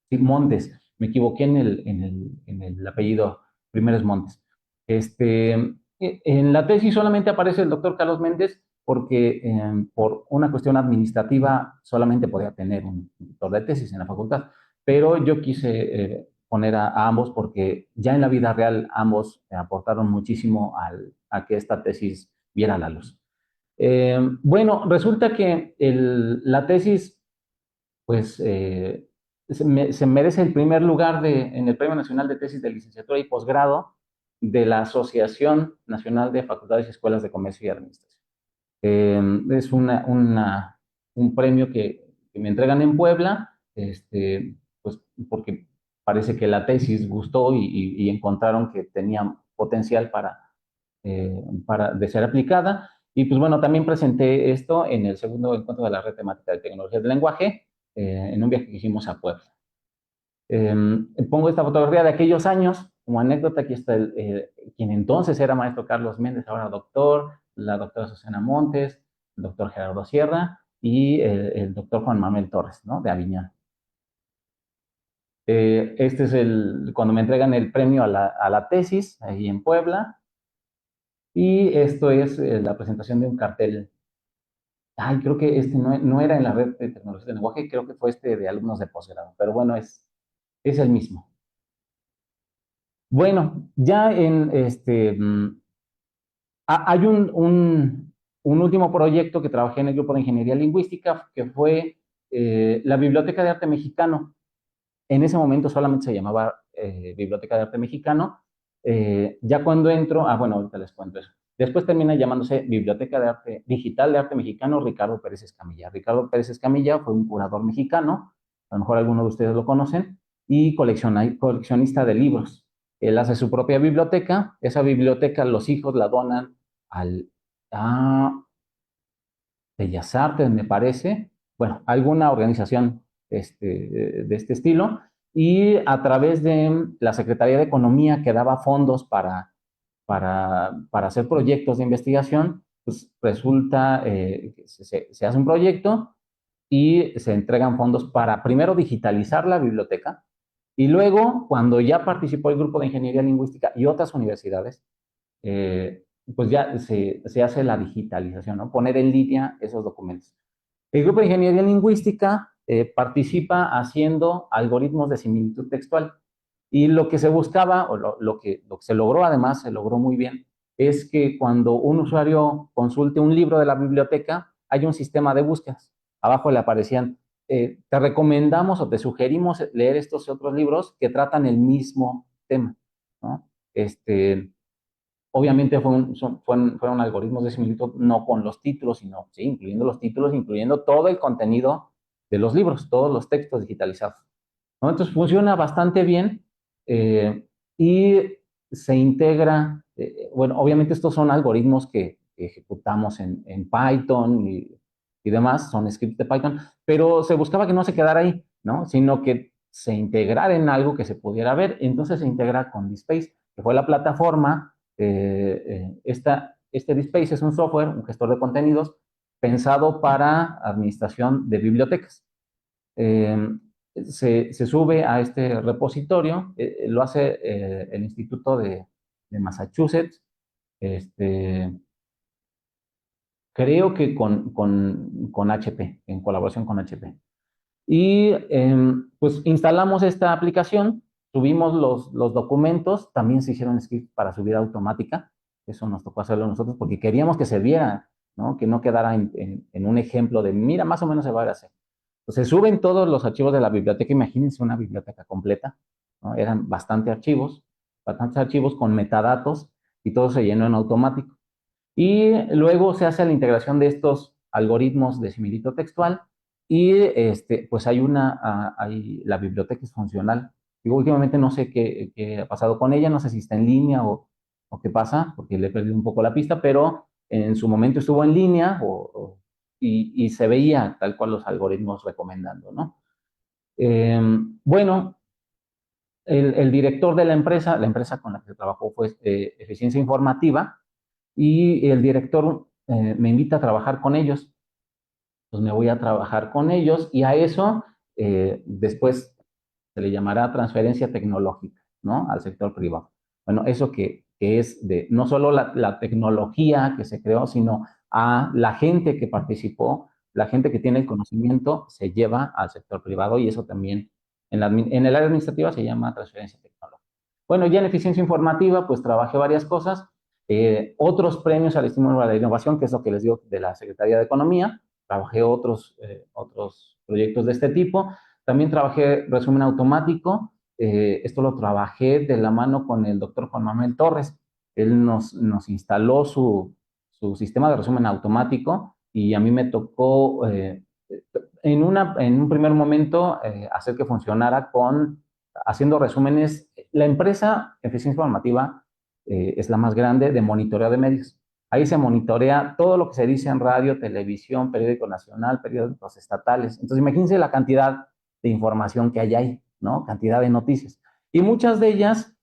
sí, Montes, me equivoqué en el apellido, primero es Montes. En la tesis solamente aparece el doctor Carlos Méndez porque por una cuestión administrativa solamente podía tener un tutor de tesis en la facultad, pero yo quise poner a ambos porque ya en la vida real ambos aportaron muchísimo a que esta tesis viera la luz. Bueno, resulta que la tesis pues se merece el primer lugar en el Premio Nacional de Tesis de Licenciatura y Posgrado de la Asociación Nacional de Facultades y Escuelas de Comercio y Administración. Es un premio que me entregan en Puebla, pues porque parece que la tesis gustó y encontraron que tenía potencial de ser aplicada. Y pues bueno, también presenté esto en el segundo encuentro de la Red Temática de Tecnologías del Lenguaje, en un viaje que hicimos a Puebla. Pongo esta fotografía de aquellos años como anécdota. Aquí está quien entonces era maestro Carlos Méndez, ahora doctor, la doctora Susana Montes, el doctor Gerardo Sierra y el doctor Juan Manuel Torres, ¿no? De Aviñón. Este es cuando me entregan el premio a la tesis ahí en Puebla. Y esto es la presentación de un cartel. Ay, creo que no era en la Red de Tecnologías del Lenguaje, creo que fue de alumnos de posgrado, pero bueno, es el mismo. Bueno, ya hay un último proyecto que trabajé en el grupo de Ingeniería Lingüística, que fue la Biblioteca de Arte Mexicano. En ese momento solamente se llamaba Biblioteca de Arte Mexicano. Ya cuando entro, bueno, ahorita les cuento eso. Después termina llamándose Biblioteca de Arte Digital de Arte Mexicano Ricardo Pérez Escamilla. Ricardo Pérez Escamilla fue un curador mexicano, a lo mejor algunos de ustedes lo conocen, y coleccionista de libros. Él hace su propia biblioteca. Esa biblioteca los hijos la donan a Bellas Artes, me parece, bueno, alguna organización de este estilo, y a través de la Secretaría de Economía, que daba fondos para hacer proyectos de investigación, pues resulta que se hace un proyecto y se entregan fondos para primero digitalizar la biblioteca, y luego, cuando ya participó el grupo de Ingeniería Lingüística y otras universidades, pues ya se hace la digitalización, ¿no? Poner en línea esos documentos. El grupo de Ingeniería Lingüística participa haciendo algoritmos de similitud textual. Y lo que se buscaba, o lo que se logró, además, se logró muy bien, es que cuando un usuario consulte un libro de la biblioteca, hay un sistema de búsquedas. Abajo le aparecían, te recomendamos o te sugerimos leer estos otros libros que tratan el mismo tema, ¿no? Obviamente fueron algoritmos de similitud, no con los títulos, sino sí, incluyendo los títulos, incluyendo todo el contenido de los libros, todos los textos digitalizados, ¿no? Entonces funciona bastante bien y se integra. Bueno, obviamente estos son algoritmos que ejecutamos en Python y demás, son scripts de Python, pero se buscaba que no se quedara ahí, ¿no? Sino que se integrara en algo que se pudiera ver. Entonces se integra con DSpace, que fue la plataforma. DSpace es un software, un gestor de contenidos pensado para administración de bibliotecas. Se sube a este repositorio, lo hace el Instituto de Massachusetts, creo que con HP, en colaboración con HP. Y pues instalamos esta aplicación, subimos los documentos, también se hicieron scripts para subida automática, eso nos tocó hacerlo nosotros porque queríamos que se viera, ¿no? Que no quedara en un ejemplo de, mira, más o menos se va a hacer. Entonces suben todos los archivos de la biblioteca, imagínense una biblioteca completa, ¿no? Eran bastantes archivos con metadatos, y todo se llenó en automático. Y luego se hace la integración de estos algoritmos de similitud textual y pues la biblioteca es funcional. Digo, últimamente no sé qué ha pasado con ella, no sé si está en línea o qué pasa, porque le he perdido un poco la pista, pero en su momento estuvo en línea y se veía tal cual los algoritmos recomendando, ¿no? Bueno, el director de la empresa con la que trabajó fue Eficiencia Informativa, y el director me invita a trabajar con ellos. Pues me voy a trabajar con ellos y a eso después se le llamará transferencia tecnológica, ¿no? Al sector privado. Bueno, eso que es de no solo la tecnología que se creó, sino a la gente que participó, la gente que tiene el conocimiento, se lleva al sector privado y eso también en el área administrativa se llama transferencia tecnológica. Bueno, ya en eficiencia informativa, pues trabajé varias cosas, otros premios al estímulo a la innovación, que es lo que les digo de la Secretaría de Economía, trabajé otros proyectos de este tipo. También trabajé resumen automático. Esto lo trabajé de la mano con el doctor Juan Manuel Torres. Él nos instaló su sistema de resumen automático y a mí me tocó en un primer momento hacer que funcionara haciendo resúmenes. La empresa Eficiencia Informativa es la más grande de monitoreo de medios. Ahí se monitorea todo lo que se dice en radio, televisión, periódico nacional, periódicos estatales. Entonces, imagínense la cantidad de información que hay ahí, ¿no? Cantidad de noticias. Y muchas de ellas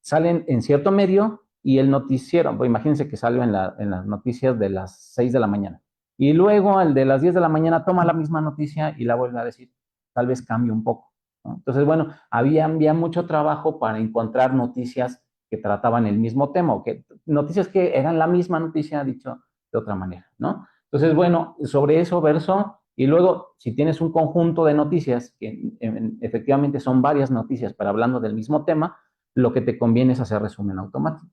salen en cierto medio y el noticiero, pues imagínense que salió en las noticias de las 6 de la mañana. Y luego el de las 10 de la mañana toma la misma noticia y la vuelve a decir. Tal vez cambie un poco, ¿no? Entonces, bueno, había mucho trabajo para encontrar noticias que trataban el mismo tema, o que noticias que eran la misma noticia dicho de otra manera, ¿no? Entonces, bueno, sobre eso verso, y luego, si tienes un conjunto de noticias, que efectivamente son varias noticias, pero hablando del mismo tema, lo que te conviene es hacer resumen automático.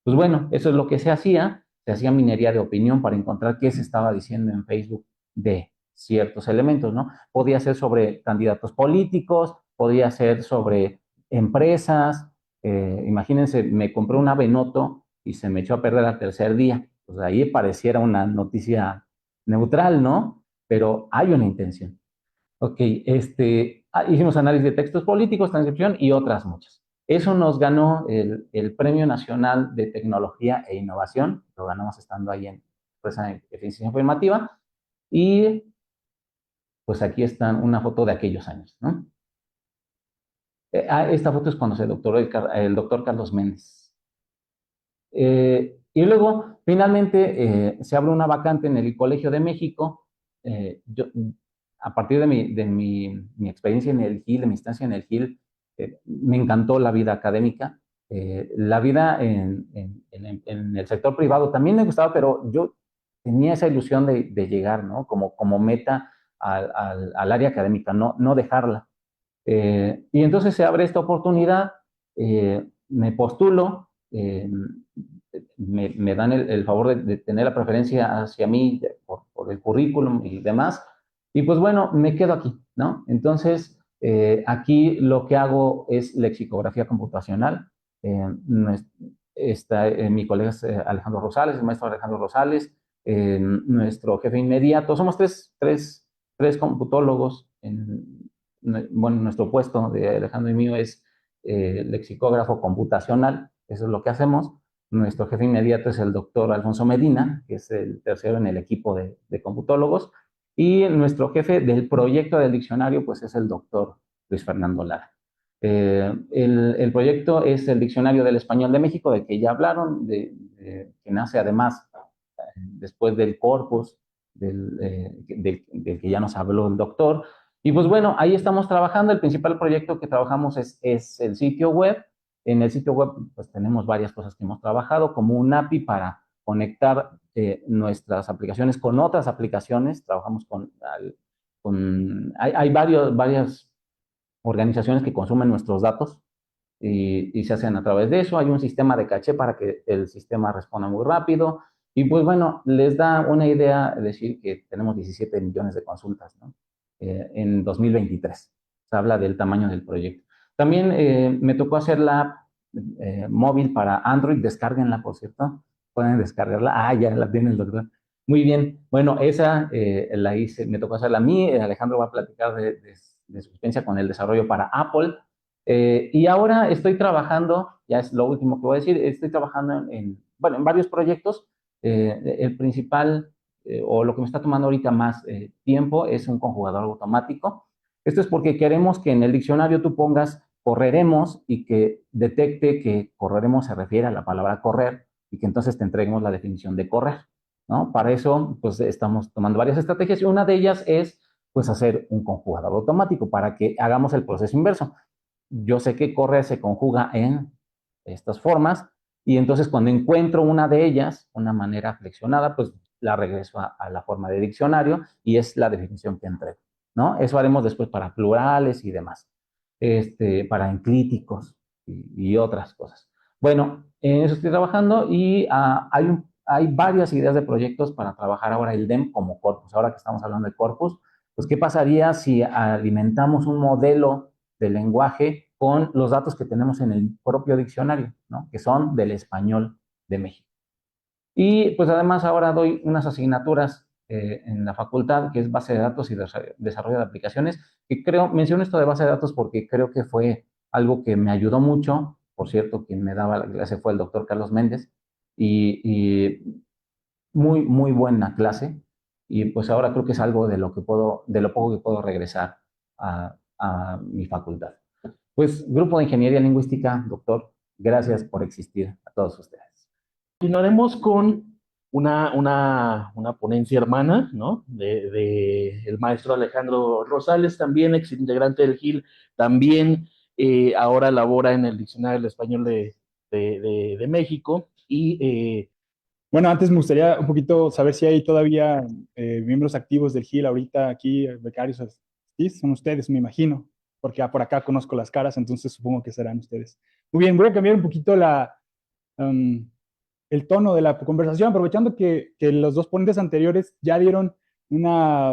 Pues bueno, eso es lo que se hacía minería de opinión para encontrar qué se estaba diciendo en Facebook de ciertos elementos, ¿no? Podía ser sobre candidatos políticos, podía ser sobre empresas. Imagínense, me compré un Avenoto y se me echó a perder al tercer día. Pues ahí pareciera una noticia neutral, ¿no? Pero hay una intención. Ok, hicimos análisis de textos políticos, transcripción y otras muchas. Eso nos ganó el Premio Nacional de Tecnología e Innovación. Lo ganamos estando ahí en empresa de eficiencia informativa. Y pues aquí está una foto de aquellos años, ¿no? Esta foto es cuando se doctoró el doctor Carlos Méndez. Y luego, finalmente, se abre una vacante en el Colegio de México. Yo, a partir de mi experiencia en el GIL, de mi instancia en el GIL, me encantó la vida académica. La vida en el sector privado también me gustaba, pero yo tenía esa ilusión de llegar, ¿no? Como meta al área académica, no dejarla. Y entonces se abre esta oportunidad, me postulo, me dan el favor de tener la preferencia hacia mí por el currículum y demás, y pues bueno, me quedo aquí, ¿no? Entonces, aquí lo que hago es lexicografía computacional. Mi colega es Alejandro Rosales, el maestro Alejandro Rosales, nuestro jefe inmediato, somos tres computólogos bueno, nuestro puesto de Alejandro y mío es lexicógrafo computacional, eso es lo que hacemos. Nuestro jefe inmediato es el doctor Alfonso Medina, que es el tercero en el equipo de computólogos, y nuestro jefe del proyecto del diccionario, pues es el doctor Luis Fernando Lara. El proyecto es el Diccionario del Español de México, del que ya hablaron, que nace además después del corpus, del que ya nos habló el doctor. Y pues bueno, ahí estamos trabajando. El principal proyecto que trabajamos es el sitio web. En el sitio web pues tenemos varias cosas que hemos trabajado, como un API para conectar nuestras aplicaciones con otras aplicaciones. Trabajamos hay varias organizaciones que consumen nuestros datos y se hacen a través de eso. Hay un sistema de caché para que el sistema responda muy rápido. Y pues bueno, les da una idea decir que tenemos 17 millones de consultas, ¿no? En 2023. Se habla del tamaño del proyecto. También me tocó hacer la app móvil para Android. Descárguenla, por cierto. Pueden descargarla. Ah, ya la tiene el doctor. Muy bien. Bueno, esa la hice, me tocó hacerla a mí. Alejandro va a platicar de su experiencia con el desarrollo para Apple. Y ahora estoy trabajando, ya es lo último que voy a decir, estoy trabajando en varios proyectos El principal, o lo que me está tomando ahorita más tiempo, es un conjugador automático. Esto es porque queremos que en el diccionario tú pongas correremos y que detecte que correremos se refiere a la palabra correr y que entonces te entreguemos la definición de correr, ¿no? Para eso, pues estamos tomando varias estrategias y una de ellas es, pues, hacer un conjugador automático para que hagamos el proceso inverso. Yo sé que correr se conjuga en estas formas y entonces cuando encuentro una de ellas, una manera flexionada, pues la regreso a la forma de diccionario y es la definición que entrego, ¿no? Eso haremos después para plurales y demás, para enclíticos y otras cosas. Bueno, en eso estoy trabajando y hay varias ideas de proyectos para trabajar ahora el DEM como corpus. Ahora que estamos hablando de corpus, pues ¿qué pasaría si alimentamos un modelo de lenguaje con los datos que tenemos en el propio diccionario, ¿no? Que son del español de México? Y pues además ahora doy unas asignaturas en la facultad, que es base de datos y desarrollo de aplicaciones, que menciono esto de base de datos porque creo que fue algo que me ayudó mucho. Por cierto, quien me daba la clase fue el doctor Carlos Méndez, y muy, muy buena clase. Y pues ahora creo que es algo de lo poco que puedo regresar a mi facultad. Pues, Grupo de Ingeniería Lingüística, doctor, gracias por existir a todos ustedes. Continuaremos con una ponencia hermana, ¿no? De el maestro Alejandro Rosales, también ex integrante del GIL, también ahora labora en el Diccionario del Español de México. Bueno, antes me gustaría un poquito saber si hay todavía miembros activos del GIL ahorita aquí, becarios. Sí, son ustedes, me imagino, porque por acá conozco las caras, entonces supongo que serán ustedes. Muy bien, voy a cambiar un poquito um, el tono de la conversación, aprovechando que los dos ponentes anteriores ya dieron una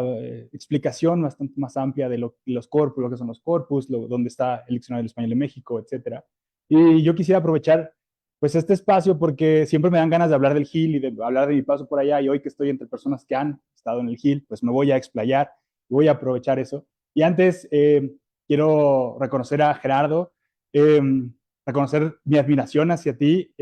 explicación bastante más amplia de los corpus, lo que son los corpus, dónde está el Diccionario del Español de México, etcétera. Y yo quisiera aprovechar pues este espacio porque siempre me dan ganas de hablar del GIL y de hablar de mi paso por allá, y hoy que estoy entre personas que han estado en el GIL, pues me voy a explayar y voy a aprovechar eso. Y antes quiero reconocer a Gerardo, eh, reconocer mi admiración hacia ti.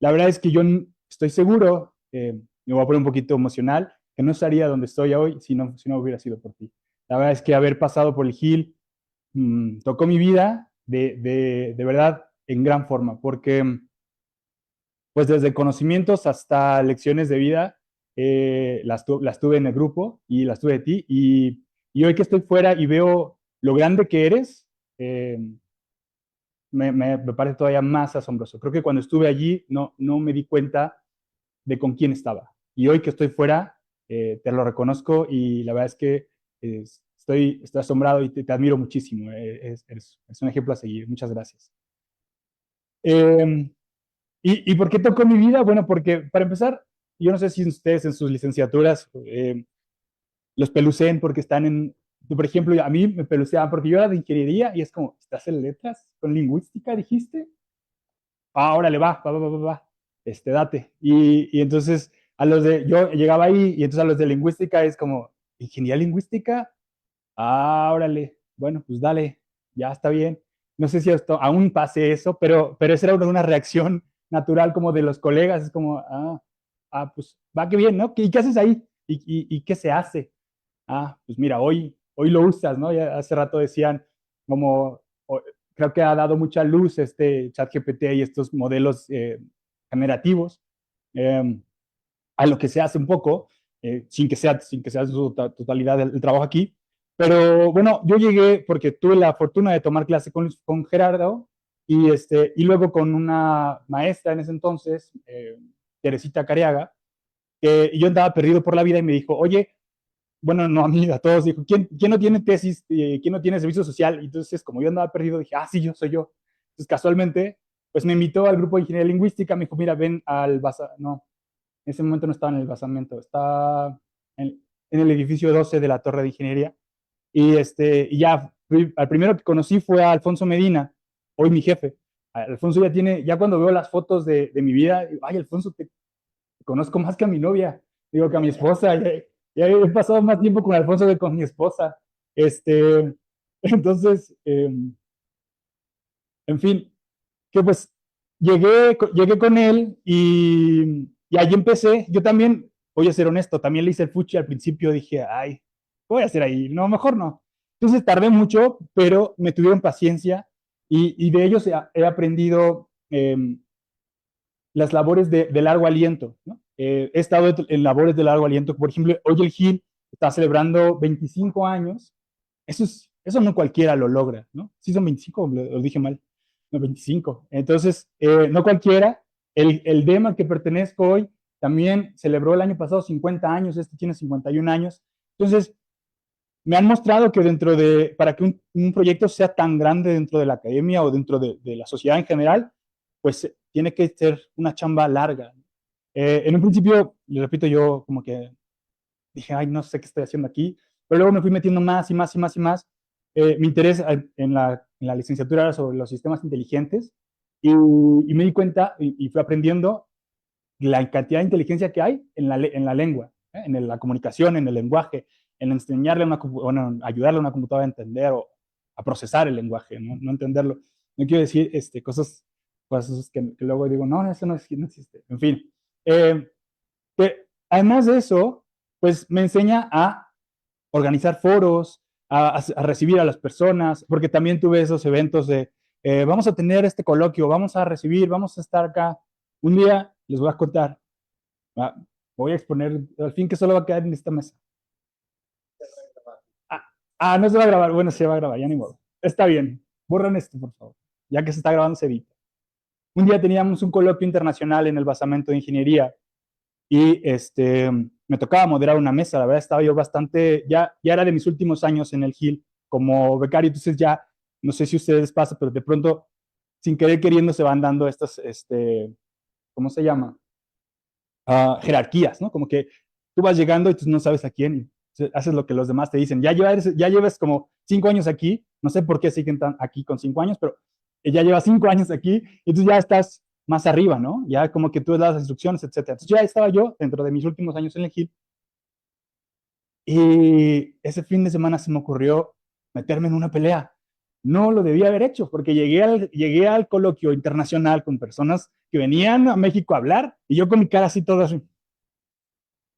La verdad es que yo estoy seguro, me voy a poner un poquito emocional, que no estaría donde estoy hoy si no hubiera sido por ti. La verdad es que haber pasado por el GIL tocó mi vida de verdad en gran forma, porque pues desde conocimientos hasta lecciones de vida las tuve en el grupo y las tuve de ti, y hoy que estoy fuera y veo lo grande que eres, me parece todavía más asombroso. Creo que cuando estuve allí no me di cuenta de con quién estaba. Y hoy que estoy fuera, te lo reconozco y la verdad es que estoy asombrado y te admiro muchísimo. Es un ejemplo a seguir. Muchas gracias. ¿Y por qué tocó mi vida? Bueno, porque para empezar, yo no sé si ustedes en sus licenciaturas los peluceen porque están por ejemplo, a mí me peluceaban porque yo era de ingeniería y es como, ¿estás en letras? ¿Con lingüística dijiste? Ah, órale, va, date. Y entonces yo llegaba ahí y entonces a los de lingüística es como, ¿ingeniería lingüística? Ah, órale, bueno, pues dale, ya está bien. No sé si aún pase eso, pero esa era una reacción natural como de los colegas, es como, pues va que bien, ¿no? ¿Y qué haces ahí? ¿Y qué se hace? Pues mira, hoy lo usas, ¿no? Ya hace rato decían como, creo que ha dado mucha luz este ChatGPT y estos modelos generativos a lo que se hace un poco, sin que sea su totalidad el trabajo aquí. Pero bueno, yo llegué porque tuve la fortuna de tomar clase con Gerardo y luego con una maestra en ese entonces, Teresita Cariaga, que yo andaba perdido por la vida y me dijo, oye, bueno, no a mí, a todos, dijo, ¿quién no tiene tesis? ¿Quién no tiene servicio social? Y entonces, como yo andaba perdido, dije, sí, soy yo. Entonces, casualmente, pues me invitó al grupo de ingeniería lingüística, me dijo, mira, ven no, en ese momento no estaba en el basamento, estaba en el edificio 12 de la torre de ingeniería. Y ya, al primero que conocí fue a Alfonso Medina, hoy mi jefe. Alfonso ya cuando veo las fotos de mi vida, digo, ay, Alfonso, te conozco más que a mi novia, digo, que a mi esposa. Ya he pasado más tiempo con Alfonso que con mi esposa. Entonces, en fin, que pues llegué con él y y allí empecé, yo también, voy a ser honesto, también le hice el fuchi al principio, dije, ay, ¿qué voy a hacer ahí? No, mejor no. Entonces tardé mucho, pero me tuvieron paciencia y de ellos he aprendido las labores de largo aliento, ¿no? He estado en labores de largo aliento, por ejemplo, hoy el Gil está celebrando 25 años, eso no cualquiera lo logra, ¿no? Sí son 25, lo dije mal, no, 25. Entonces, no cualquiera, el DEM al que pertenezco hoy también celebró el año pasado 50 años, este tiene 51 años, entonces me han mostrado que para que un proyecto sea tan grande dentro de la academia o dentro de la sociedad en general, pues tiene que ser una chamba larga. En un principio, les repito, yo como que dije, ay, no sé qué estoy haciendo aquí, pero luego me fui metiendo más y más y más y más. Mi interés en la licenciatura era sobre los sistemas inteligentes y me di cuenta y fui aprendiendo la cantidad de inteligencia que hay en la lengua, en la comunicación, en el lenguaje, en enseñarle bueno, ayudarle a una computadora a entender o a procesar el lenguaje, no entenderlo. No quiero decir cosas que luego digo, no, eso no existe. En fin. Además de eso, pues me enseña a organizar foros, a recibir a las personas, porque también tuve esos eventos de, vamos a tener este coloquio, vamos a recibir, vamos a estar acá. Un día les voy a contar, voy a exponer, al fin que solo va a quedar en esta mesa. No se va a grabar, bueno, se va a grabar, ya ni modo. Está bien, borran esto, por favor, ya que se está grabando se edita. Un día teníamos un coloquio internacional en el basamento de ingeniería y me tocaba moderar una mesa, la verdad estaba yo bastante, ya era de mis últimos años en el Gil como becario, entonces ya, no sé si a ustedes les pasa, pero de pronto, sin querer queriendo, se van dando estas, ¿cómo se llama? Jerarquías, ¿no? Como que tú vas llegando y tú no sabes a quién, y haces lo que los demás te dicen. Ya llevas como 5 años aquí, no sé por qué siguen aquí con 5 años, pero ya llevas 5 años aquí, y tú ya estás más arriba, ¿no? Ya como que tú das las instrucciones, etcétera. Entonces ya estaba yo dentro de mis últimos años en el Gil, y ese fin de semana se me ocurrió meterme en una pelea. No lo debía haber hecho, porque llegué al coloquio internacional con personas que venían a México a hablar, y yo con mi cara así todo así.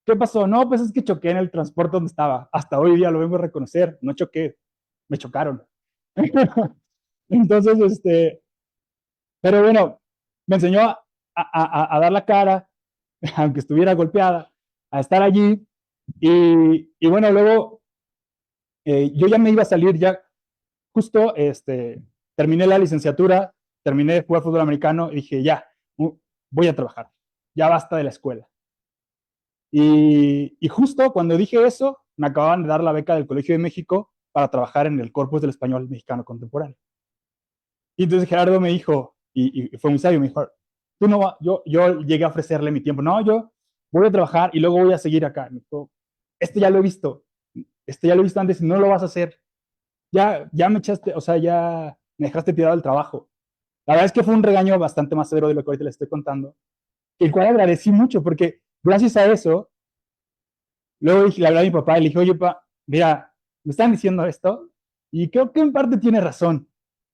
¿Qué pasó? No, pues es que choqué en el transporte donde estaba. Hasta hoy día lo vengo a reconocer. No choqué, me chocaron. Entonces, pero bueno, me enseñó a dar la cara, aunque estuviera golpeada, a estar allí. Y bueno, luego yo ya me iba a salir, ya justo terminé la licenciatura, terminé de jugar fútbol americano y dije, ya, voy a trabajar, ya basta de la escuela. Y justo cuando dije eso, me acababan de dar la beca del Colegio de México para trabajar en el Corpus del Español Mexicano Contemporáneo. Y entonces Gerardo me dijo, y fue muy sabio, me dijo, tú no vas, yo llegué a ofrecerle mi tiempo, no, yo voy a trabajar y luego voy a seguir acá. Me dijo, ya lo he visto, ya lo he visto antes y no lo vas a hacer. Ya me echaste, o sea, ya me dejaste tirado el trabajo. La verdad es que fue un regaño bastante más severo de lo que ahorita les estoy contando, el cual agradecí mucho porque gracias a eso, luego le hablé a mi papá y le dije, oye, papá, mira, me están diciendo esto y creo que en parte tiene razón.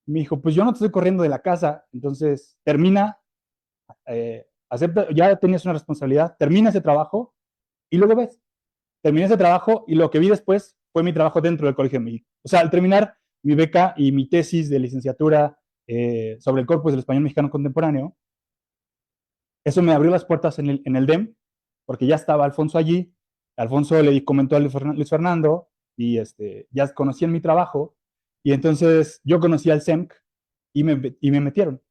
Me dijo, pues yo no te estoy corriendo de la casa, entonces termina, acepta, ya tenías una responsabilidad, termina ese trabajo y luego ves. Terminé ese trabajo y lo que vi después fue mi trabajo dentro del Colegio de México. O sea, al terminar mi beca y mi tesis de licenciatura sobre el corpus del español mexicano contemporáneo, eso me abrió las puertas en el DEM, porque ya estaba Alfonso allí. Alfonso le comentó a Luis Fernando y ya conocían mi trabajo, y entonces yo conocí al CEMC y me metieron.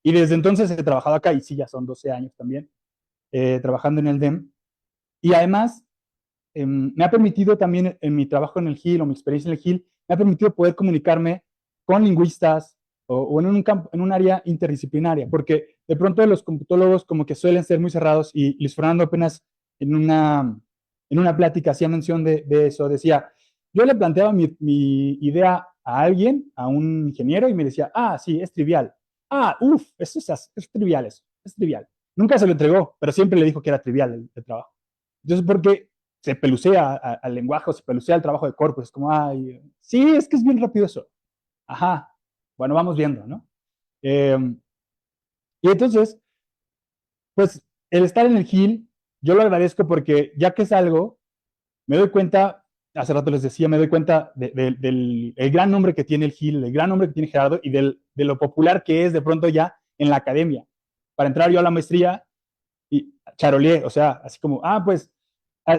Y desde entonces he trabajado acá, y sí, ya son 12 años también, trabajando en el DEM. Y además, me ha permitido también en mi trabajo en el Gil o mi experiencia en el Gil, me ha permitido poder comunicarme con lingüistas o en un área interdisciplinaria, porque de pronto los computólogos como que suelen ser muy cerrados, y Luis Fernando apenas en una plática hacía mención de eso, decía, yo le planteaba mi idea a alguien, a un ingeniero, y me decía, sí, es trivial. Eso es trivial, eso, es trivial. Nunca se lo entregó, pero siempre le dijo que era trivial el trabajo. Entonces, porque se pelucea al lenguaje o se pelucea al trabajo de corpus, es como, sí, es que es bien rápido eso. Ajá, bueno, vamos viendo, ¿no? Y entonces, pues el estar en el Gil, yo lo agradezco porque ya que salgo, me doy cuenta, hace rato les decía, me doy cuenta del el gran nombre que tiene el Gil, el gran nombre que tiene Gerardo y de lo popular que es de pronto ya en la academia. Para entrar yo a la maestría y charoleé, o sea, así como, pues,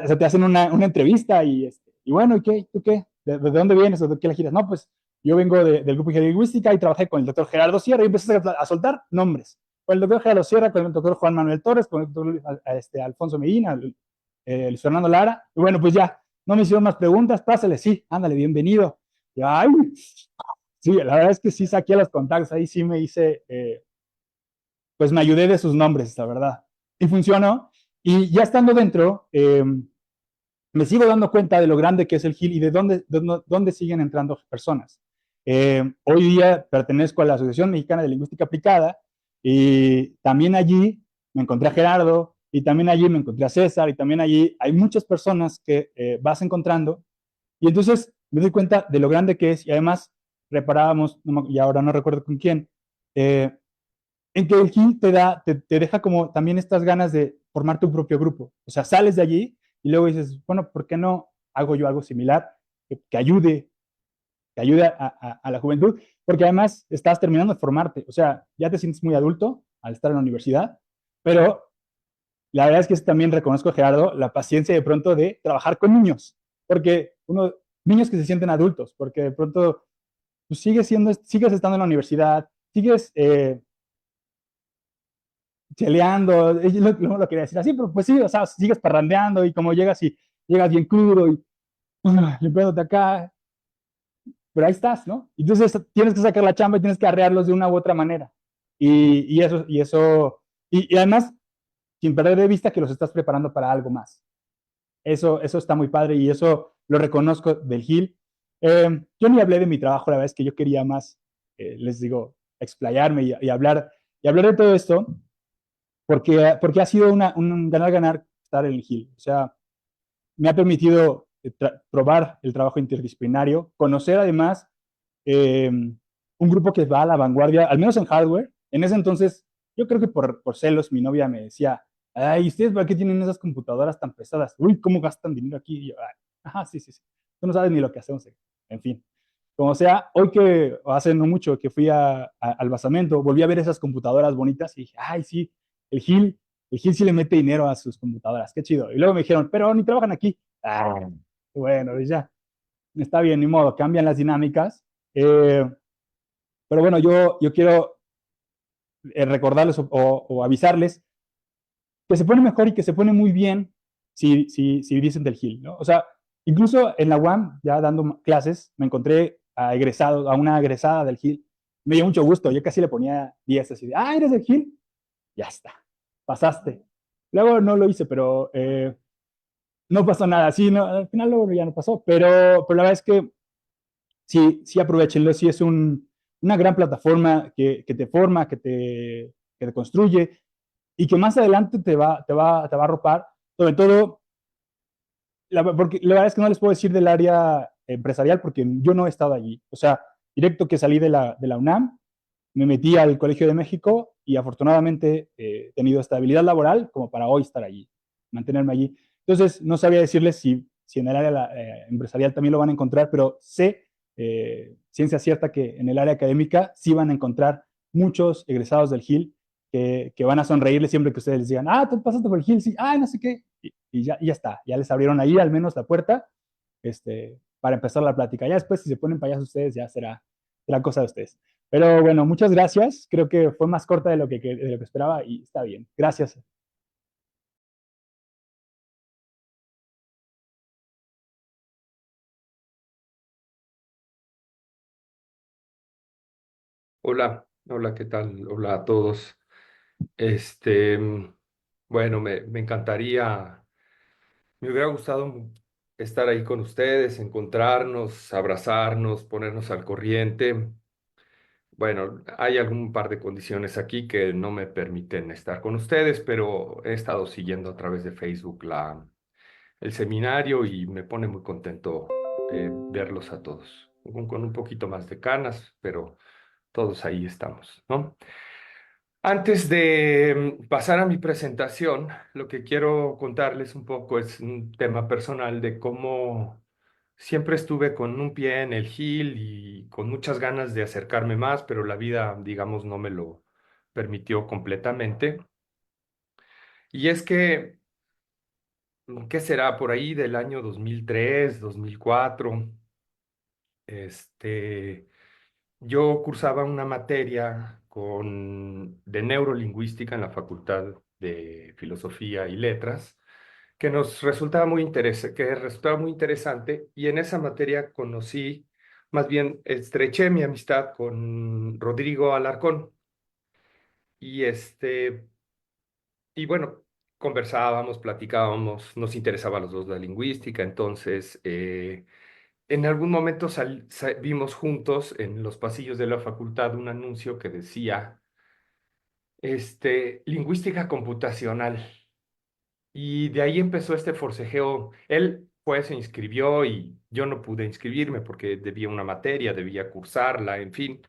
se te hacen una entrevista y bueno, ¿y qué? ¿Tú qué? ¿De dónde vienes o de qué la giras? No, pues yo vengo del grupo de lingüística y trabajé con el doctor Gerardo Sierra y empecé a soltar nombres. Con el doctor Gerardo Sierra, con el doctor Juan Manuel Torres, con el doctor Alfonso Medina, Luis Fernando Lara. Y bueno, pues ya, no me hicieron más preguntas, pásale, sí, ándale, bienvenido. Y, ay, sí, la verdad es que sí saqué los contactos, ahí sí me hice, pues me ayudé de sus nombres, la verdad. Y funcionó. Y ya estando dentro, me sigo dando cuenta de lo grande que es el Gil y de dónde siguen entrando personas. Hoy día pertenezco a la Asociación Mexicana de Lingüística Aplicada y también allí me encontré a Gerardo y también allí me encontré a César y también allí hay muchas personas que vas encontrando y entonces me doy cuenta de lo grande que es y además reparábamos, y ahora no recuerdo con quién, en que el Gil te deja como también estas ganas de formar tu propio grupo. O sea, sales de allí y luego dices, bueno, ¿por qué no hago yo algo similar que ayude a la juventud? Porque además estás terminando de formarte. O sea, ya te sientes muy adulto al estar en la universidad, pero la verdad es que también reconozco, Gerardo, la paciencia de pronto de trabajar con niños, porque niños que se sienten adultos, porque de pronto pues, sigues estando en la universidad, sigues cheleando, lo quería decir así, pero pues sí, o sea, sigues parrandeando y como llegas bien crudo y limpiándote acá, pero ahí estás, ¿no? Entonces tienes que sacar la chamba y tienes que arrearlos de una u otra manera. Y además, sin perder de vista que los estás preparando para algo más. Eso está muy padre y eso lo reconozco del Gil. Yo ni hablé de mi trabajo, la verdad es que yo quería más, les digo, explayarme y hablar de todo esto, porque ha sido un ganar-ganar estar en el Gil. O sea, me ha permitido probar el trabajo interdisciplinario, conocer además un grupo que va a la vanguardia, al menos en hardware. En ese entonces, yo creo que por celos, mi novia me decía, ay, ¿ustedes para qué tienen esas computadoras tan pesadas? Uy, ¿cómo gastan dinero aquí? Y yo, ajá, sí, sí, sí. Tú no sabes ni lo que hacemos. En fin. Como sea, hoy que hace no mucho que fui al basamento, volví a ver esas computadoras bonitas y dije, ay, sí, el Gil, el Gil sí le mete dinero a sus computadoras, qué chido. Y luego me dijeron, pero ni trabajan aquí. Bueno, pues ya, está bien, ni modo, cambian las dinámicas. Pero bueno, yo quiero recordarles o avisarles que se pone mejor y que se pone muy bien si dicen del Gil, ¿no? O sea, incluso en la UAM, ya dando clases, me encontré a una egresada del Gil. Me dio mucho gusto, yo casi le ponía 10 así de, ¿eres del Gil? Ya está, pasaste. Luego no lo hice, pero no pasó nada. Sí, no, al final luego ya no pasó, pero la verdad es que sí aprovechenlo, sí es una gran plataforma que te forma, que te construye y que más adelante te va a arropar, sobre todo, porque la verdad es que no les puedo decir del área empresarial porque yo no he estado allí. O sea, directo que salí de la UNAM, me metí al Colegio de México y afortunadamente he tenido estabilidad laboral como para hoy estar allí, mantenerme allí. Entonces, no sabía decirles si en el área empresarial también lo van a encontrar, pero sé, ciencia cierta, que en el área académica sí van a encontrar muchos egresados del GIL que van a sonreírles siempre que ustedes les digan, tú pasaste por el GIL, sí, no sé qué, y ya está, ya les abrieron ahí al menos la puerta para empezar la plática. Ya después, si se ponen payasos ustedes, ya será cosa de ustedes. Pero bueno, muchas gracias. Creo que fue más corta de lo que esperaba y está bien. Gracias. Hola, hola, ¿qué tal? Hola a todos. Este, bueno, me encantaría, me hubiera gustado estar ahí con ustedes, encontrarnos, abrazarnos, ponernos al corriente. Bueno, hay algún par de condiciones aquí que no me permiten estar con ustedes, pero he estado siguiendo a través de Facebook el seminario y me pone muy contento verlos a todos, con un poquito más de canas, pero todos ahí estamos, ¿no? Antes de pasar a mi presentación, lo que quiero contarles un poco es un tema personal de cómo siempre estuve con un pie en el Gil y con muchas ganas de acercarme más, pero la vida, digamos, no me lo permitió completamente. Y es que, ¿qué será? Por ahí del año 2003, 2004, este, yo cursaba una materia de neurolingüística en la Facultad de Filosofía y Letras, que nos resultaba que resultaba muy interesante, y en esa materia conocí, más bien estreché mi amistad con Rodrigo Alarcón, y y bueno, conversábamos, platicábamos, nos interesaba a los dos la lingüística. Entonces en algún momento vimos juntos en los pasillos de la facultad un anuncio que decía, lingüística computacional. Y de ahí empezó este forcejeo. Él pues se inscribió y yo no pude inscribirme porque debía una materia, debía cursarla, en fin.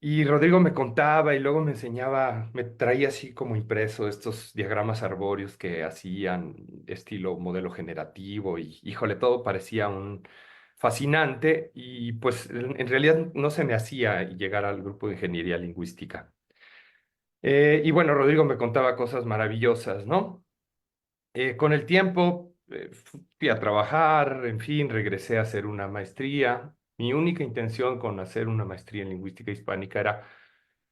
Y Rodrigo me contaba y luego me enseñaba, me traía así como impreso estos diagramas arbóreos que hacían estilo modelo generativo, y híjole, todo parecía un fascinante, y pues en realidad no se me hacía llegar al grupo de ingeniería lingüística. Y bueno, Rodrigo me contaba cosas maravillosas, ¿no? Con el tiempo fui a trabajar, en fin, regresé a hacer una maestría. Mi única intención con hacer una maestría en lingüística hispánica era,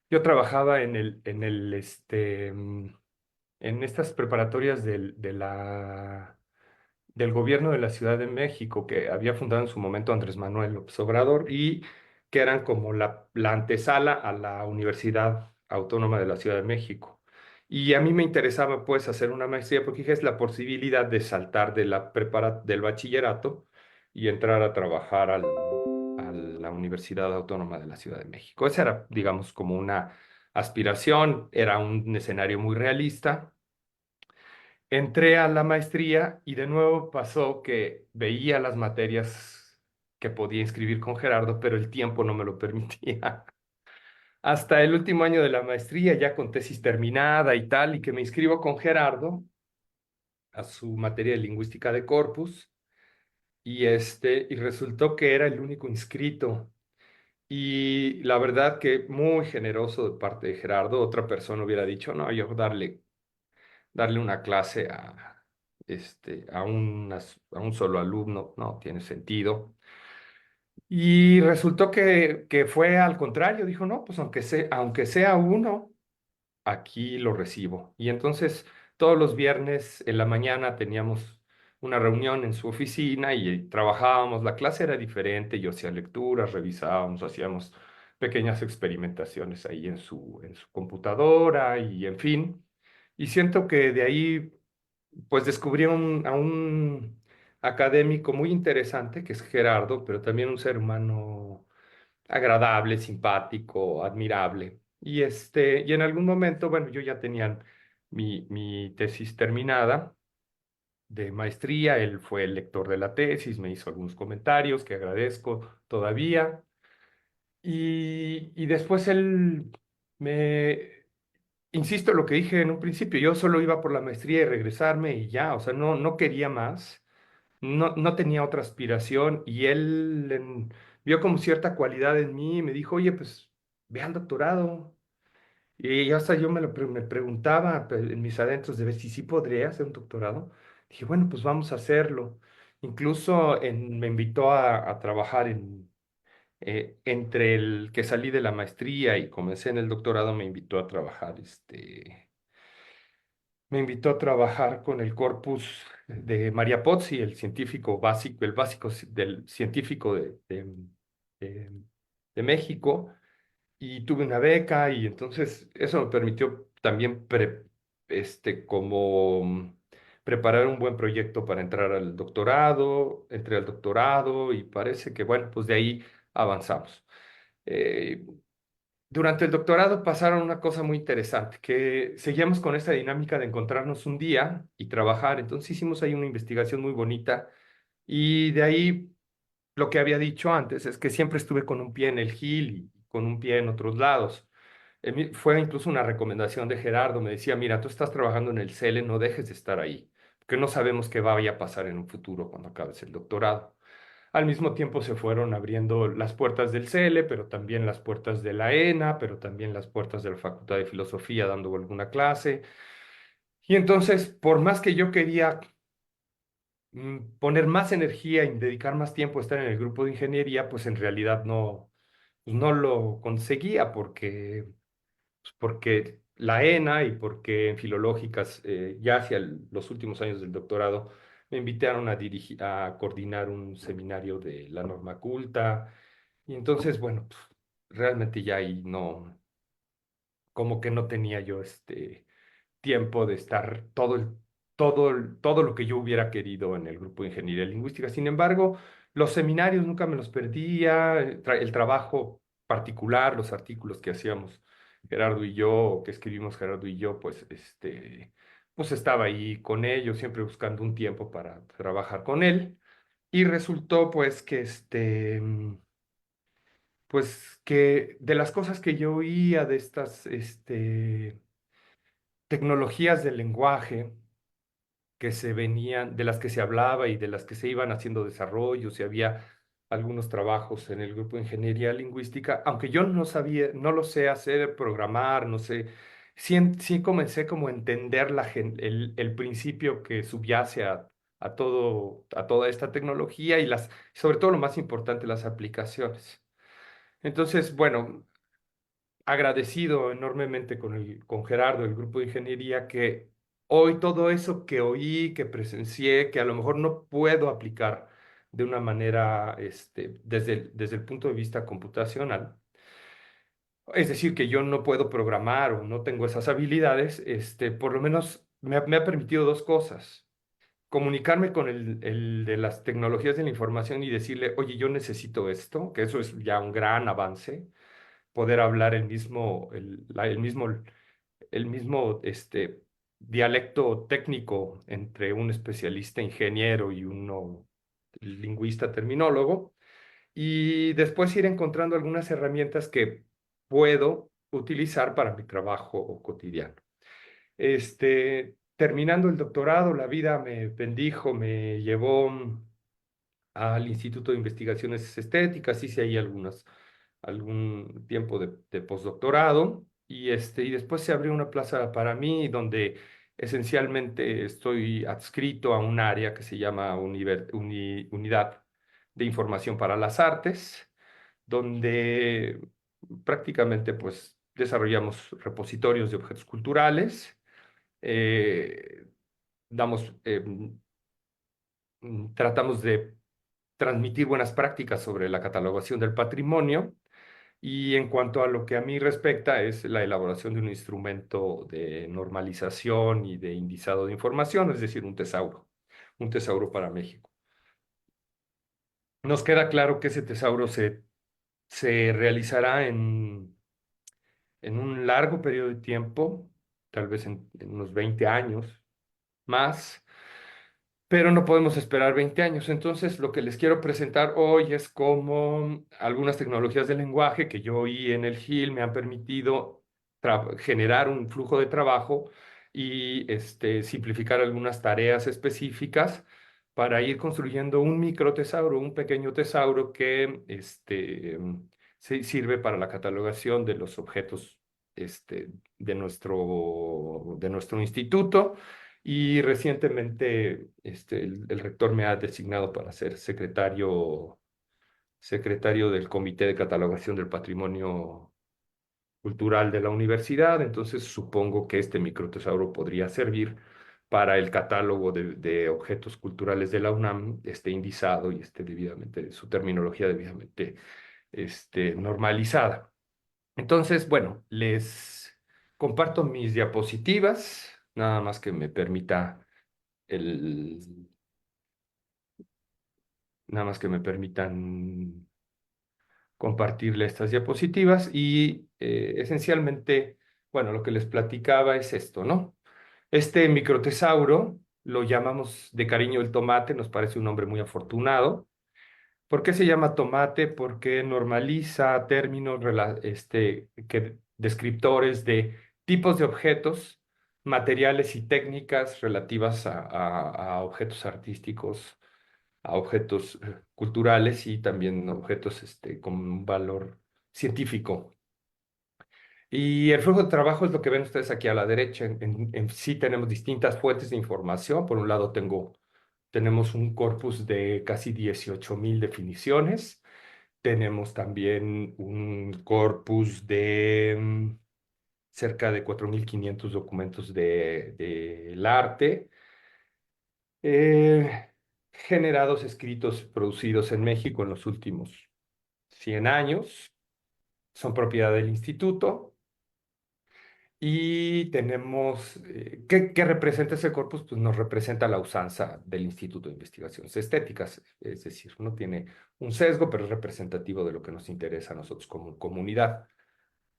yo trabajaba en estas preparatorias del gobierno de la Ciudad de México, que había fundado en su momento Andrés Manuel López Obrador, y que eran como la antesala a la Universidad Autónoma de la Ciudad de México. Y a mí me interesaba pues hacer una maestría porque dije, es la posibilidad de saltar del bachillerato y entrar a trabajar a la Universidad Autónoma de la Ciudad de México. Esa era, digamos, como una aspiración, era un escenario muy realista. Entré a la maestría y de nuevo pasó que veía las materias que podía inscribir con Gerardo, pero el tiempo no me lo permitía. Hasta el último año de la maestría, ya con tesis terminada y tal, y que me inscribo con Gerardo a su materia de lingüística de corpus, y resultó que era el único inscrito. Y la verdad que muy generoso de parte de Gerardo. Otra persona hubiera dicho, no, yo darle una clase a un solo alumno, no tiene sentido. Y resultó que fue al contrario, dijo, no, pues aunque sea uno, aquí lo recibo. Y entonces todos los viernes en la mañana teníamos una reunión en su oficina y trabajábamos. La clase era diferente, yo hacía lecturas, revisábamos, hacíamos pequeñas experimentaciones ahí en su computadora, y en fin. Y siento que de ahí pues descubrí a un académico muy interesante, que es Gerardo, pero también un ser humano agradable, simpático, admirable. Y en algún momento, bueno, yo ya tenía mi tesis terminada de maestría. Él fue el lector de la tesis, me hizo algunos comentarios que agradezco todavía. Y después él me, insisto en lo que dije en un principio, yo solo iba por la maestría y regresarme y ya, o sea, no quería más, no tenía otra aspiración, y él vio como cierta cualidad en mí y me dijo, oye, pues ve al doctorado. Y hasta yo me preguntaba en mis adentros de ver si sí podría hacer un doctorado. Dije, bueno, pues vamos a hacerlo. Incluso me invitó a trabajar entre el que salí de la maestría y comencé en el doctorado, me invitó a trabajar, me invitó a trabajar con el corpus de María Pozzi, el científico básico, el básico del científico de- de México, y tuve una beca, y entonces eso me permitió también como preparar un buen proyecto para entrar al doctorado. Entré al doctorado y parece que, bueno, pues de ahí avanzamos. Eh, Durante el doctorado pasaron una cosa muy interesante, que seguíamos con esta dinámica de encontrarnos un día y trabajar. Entonces hicimos ahí una investigación muy bonita, y de ahí lo que había dicho antes es que siempre estuve con un pie en el Gil y con un pie en otros lados. Fue incluso una recomendación de Gerardo, me decía, mira, tú estás trabajando en el CELE, no dejes de estar ahí, porque no sabemos qué vaya a pasar en un futuro cuando acabes el doctorado. Al mismo tiempo se fueron abriendo las puertas del CELE, pero también las puertas de la ENA, pero también las puertas de la Facultad de Filosofía dando alguna clase. Y entonces, por más que yo quería poner más energía y dedicar más tiempo a estar en el grupo de ingeniería, pues en realidad no lo conseguía porque la ENA y porque en filológicas, ya hacia los últimos años del doctorado, me invitaron a coordinar un seminario de la norma culta. Y entonces, bueno, pues, realmente ya ahí no, como que no tenía yo tiempo de estar todo lo que yo hubiera querido en el grupo de ingeniería lingüística. Sin embargo, los seminarios nunca me los perdía, el trabajo particular, los artículos que hacíamos Gerardo y yo, o que escribimos Gerardo y yo, pues, pues estaba ahí con ellos, siempre buscando un tiempo para trabajar con él. Y resultó, pues, pues, que de las cosas que yo oía de estas, tecnologías del lenguaje que se venían, de las que se hablaba y de las que se iban haciendo desarrollos, y había algunos trabajos en el grupo de ingeniería lingüística, aunque yo no sabía, no lo sé hacer, programar, no sé, sí comencé como a entender el principio que subyace a toda esta tecnología y sobre todo lo más importante, las aplicaciones. Entonces, bueno, agradecido enormemente con Gerardo, el grupo de ingeniería, que hoy todo eso que oí, que presencié, que a lo mejor no puedo aplicar de una manera, desde el punto de vista computacional, es decir, que yo no puedo programar o no tengo esas habilidades, por lo menos me ha permitido dos cosas. Comunicarme con el de las tecnologías de la información y decirle, oye, yo necesito esto, que eso es ya un gran avance, poder hablar el mismo dialecto técnico entre un especialista ingeniero y uno lingüista terminólogo, y después ir encontrando algunas herramientas que puedo utilizar para mi trabajo cotidiano. Terminando el doctorado, la vida me bendijo, me llevó al Instituto de Investigaciones Estéticas, hice ahí algún tiempo de postdoctorado, y después se abrió una plaza para mí donde esencialmente estoy adscrito a un área que se llama Unidad de Información para las Artes, donde prácticamente pues desarrollamos repositorios de objetos culturales, eh, damos, tratamos de transmitir buenas prácticas sobre la catalogación del patrimonio. Y en cuanto a lo que a mí respecta, es la elaboración de un instrumento de normalización y de indizado de información, es decir, un tesauro para México. Nos queda claro que ese tesauro se realizará en un largo periodo de tiempo, tal vez en unos 20 años más, pero no podemos esperar 20 años. Entonces, lo que les quiero presentar hoy es cómo algunas tecnologías del lenguaje que yo oí en el GIL me han permitido generar un flujo de trabajo y simplificar algunas tareas específicas para ir construyendo un microtesauro, un pequeño tesauro que sirve para la catalogación de los objetos de nuestro instituto. Y recientemente el rector me ha designado para ser secretario del Comité de Catalogación del Patrimonio Cultural de la universidad. Entonces supongo que este microtesauro podría servir para el catálogo de objetos culturales de la UNAM, esté indizado y esté debidamente, su terminología debidamente normalizada. Entonces, bueno, les comparto mis diapositivas, nada más que me permita el, nada más que me permitan compartirle estas diapositivas y esencialmente, bueno, lo que les platicaba es esto, ¿no? Este microtesauro lo llamamos de cariño el tomate, nos parece un nombre muy afortunado. ¿Por qué se llama tomate? Porque normaliza términos que descriptores de tipos de objetos, materiales y técnicas relativas a objetos artísticos, a objetos culturales y también objetos con un valor científico. Y el flujo de trabajo es lo que ven ustedes aquí a la derecha. En sí tenemos distintas fuentes de información. Por un lado tenemos un corpus de casi 18.000 definiciones. Tenemos también un corpus de cerca de 4.500 documentos del arte, eh, generados, escritos, producidos en México en los últimos 100 años. Son propiedad del instituto. Y tenemos, ¿qué representa ese corpus? Pues nos representa la usanza del Instituto de Investigaciones Estéticas, es decir, no tiene un sesgo, pero es representativo de lo que nos interesa a nosotros como comunidad.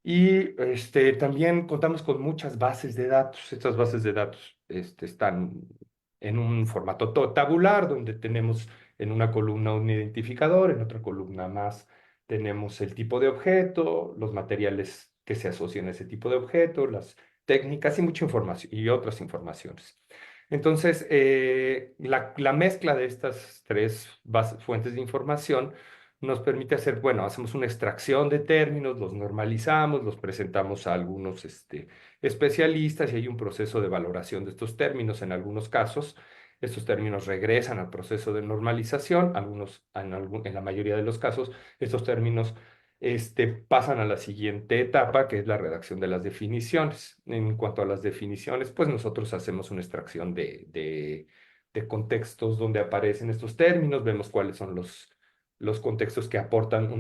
Y también contamos con muchas bases de datos. Estas bases de datos están en un formato tabular, donde tenemos en una columna un identificador, en otra columna más tenemos el tipo de objeto, los materiales que se asocian a ese tipo de objeto, las técnicas y mucha información y otras informaciones. Entonces, la mezcla de estas tres fuentes de información nos permite hacer, bueno, hacemos una extracción de términos, los normalizamos, los presentamos a algunos especialistas y hay un proceso de valoración de estos términos. En algunos casos, estos términos regresan al proceso de normalización, en la mayoría de los casos, estos términos pasan a la siguiente etapa, que es la redacción de las definiciones. En cuanto a las definiciones, pues nosotros hacemos una extracción de contextos donde aparecen estos términos, vemos cuáles son los contextos que aportan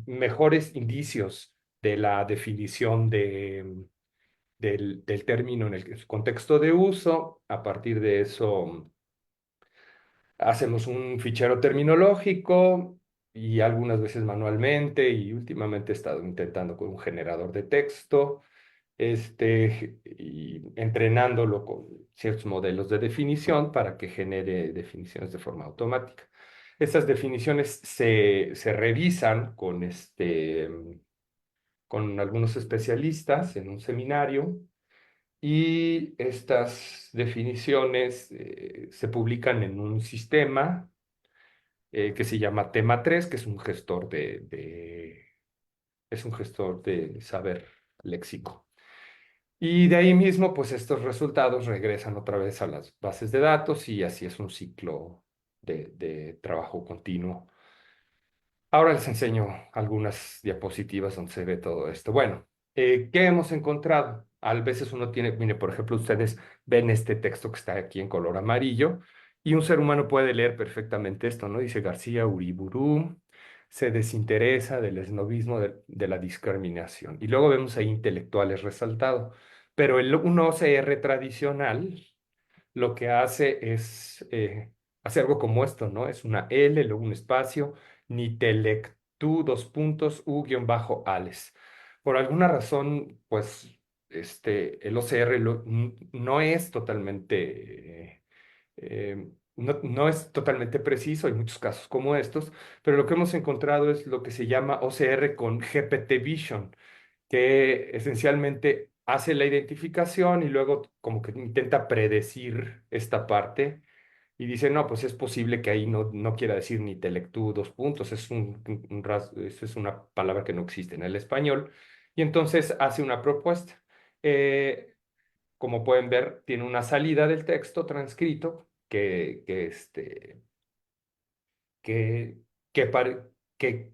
mejores indicios de la definición del término en el contexto de uso. A partir de eso, hacemos un fichero terminológico y algunas veces manualmente, y últimamente he estado intentando con un generador de texto, y entrenándolo con ciertos modelos de definición para que genere definiciones de forma automática. Estas definiciones se revisan con algunos especialistas en un seminario, y estas definiciones se publican en un sistema que se llama Tema 3, que es un gestor es un gestor de saber léxico. Y de ahí mismo, pues estos resultados regresan otra vez a las bases de datos, y así es un ciclo de trabajo continuo. Ahora les enseño algunas diapositivas donde se ve todo esto. Bueno, ¿qué hemos encontrado? A veces uno tiene, mire, por ejemplo, ustedes ven este texto que está aquí en color amarillo, y un ser humano puede leer perfectamente esto, ¿no? Dice García Uriburu se desinteresa del esnovismo, de la discriminación. Y luego vemos ahí intelectuales resaltado. Pero un OCR tradicional lo que hace es hacer algo como esto, ¿no? Es una L, luego un espacio, nitelectu, dos puntos, u-ales. Por alguna razón, pues, el OCR no es totalmente, no es totalmente preciso, hay muchos casos como estos, pero lo que hemos encontrado es lo que se llama OCR con GPT Vision, que esencialmente hace la identificación y luego como que intenta predecir esta parte, y dice, no, pues es posible que ahí no quiera decir ni telectú, dos puntos, eso es una palabra que no existe en el español, y entonces hace una propuesta. Eh, Como pueden ver, tiene una salida del texto transcrito que, que, pare- que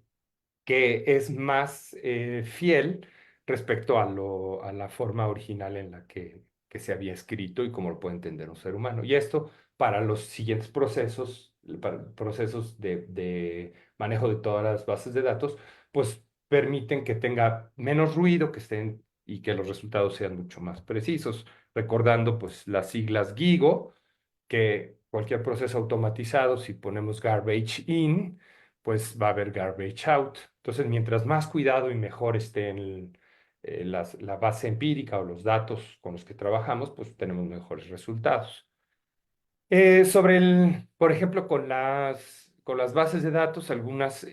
que es más fiel respecto a la forma original en la que se había escrito y cómo lo puede entender un ser humano. Y esto para los siguientes procesos, para procesos de manejo de todas las bases de datos, pues permiten que tenga menos ruido, que estén y que los resultados sean mucho más precisos, recordando pues las siglas GIGO, que cualquier proceso automatizado, si ponemos garbage in, pues va a haber garbage out. Entonces, mientras más cuidado y mejor esté la base empírica o los datos con los que trabajamos, pues tenemos mejores resultados. Por ejemplo, con las bases de datos, algunas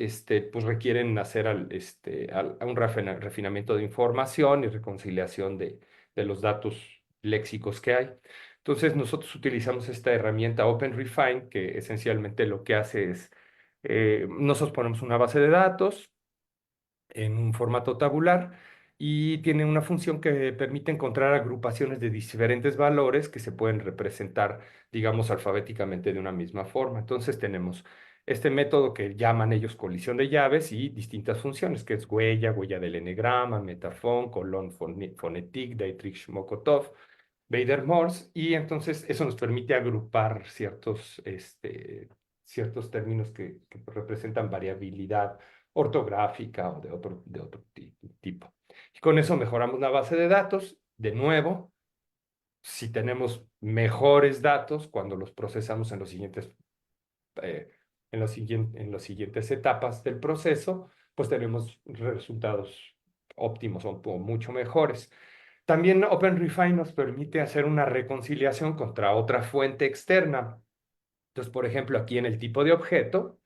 pues requieren hacer un refinamiento de información y reconciliación de los datos léxicos que hay. Entonces, nosotros utilizamos esta herramienta OpenRefine, que esencialmente lo que hace es, nosotros ponemos una base de datos en un formato tabular y tiene una función que permite encontrar agrupaciones de diferentes valores que se pueden representar, digamos, alfabéticamente de una misma forma. Entonces tenemos este método que llaman ellos colisión de llaves y distintas funciones, que es huella, huella del enegrama, metafon, colon fonetic, Dietrich-Mokotov, Beider-Morse, y entonces eso nos permite agrupar ciertos términos que representan variabilidad ortográfica o de otro tipo. Y con eso mejoramos la base de datos. De nuevo, si tenemos mejores datos cuando los procesamos eh, en las siguientes etapas del proceso, pues tenemos resultados óptimos o mucho mejores. También OpenRefine nos permite hacer una reconciliación contra otra fuente externa. Entonces, por ejemplo, aquí en el tipo de objeto,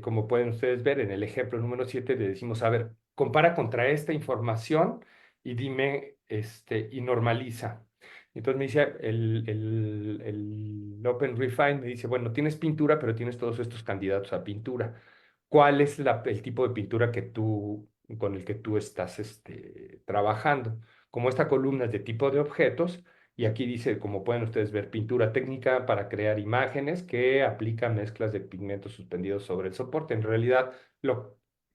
como pueden ustedes ver en el ejemplo número 7, le decimos, a ver, compara contra esta información y dime, y normaliza. Entonces me dice el OpenRefine, me dice, bueno, tienes pintura, pero tienes todos estos candidatos a pintura. ¿Cuál es el tipo de pintura con el que tú estás trabajando? Como esta columna es de tipo de objetos, y aquí dice, como pueden ustedes ver, pintura técnica para crear imágenes que aplica mezclas de pigmentos suspendidos sobre el soporte. En realidad,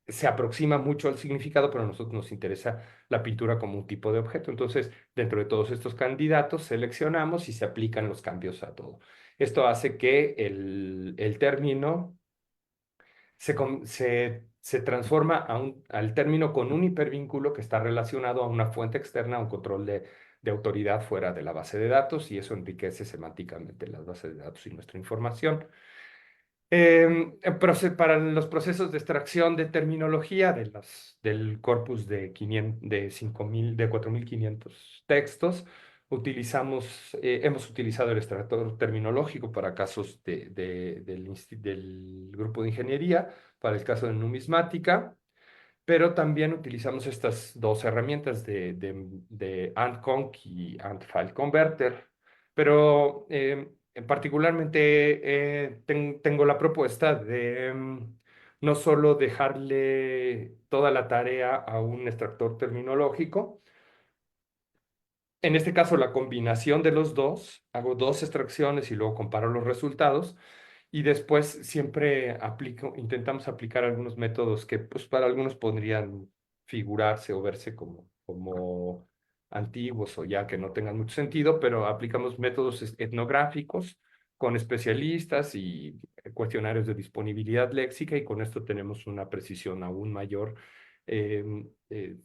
se aproxima mucho al significado, pero a nosotros nos interesa la pintura como un tipo de objeto. Entonces, dentro de todos estos candidatos, seleccionamos y se aplican los cambios a todo. Esto hace que el término se transforma al término con un hipervínculo que está relacionado a una fuente externa, a un control de autoridad fuera de la base de datos, y eso enriquece semánticamente las bases de datos y nuestra información. Para los procesos de extracción de terminología del corpus de 4.500 textos, hemos utilizado el extractor terminológico para casos del grupo de ingeniería, para el caso de numismática, pero también utilizamos estas dos herramientas de AntConc y AntFileConverter. Pero particularmente tengo la propuesta de no solo dejarle toda la tarea a un extractor terminológico. En este caso, la combinación de los dos, hago dos extracciones y luego comparo los resultados. Y después siempre intentamos aplicar algunos métodos que pues, para algunos podrían figurarse o verse como antiguos o ya que no tengan mucho sentido, pero aplicamos métodos etnográficos con especialistas y cuestionarios de disponibilidad léxica, y con esto tenemos una precisión aún mayor eh, eh,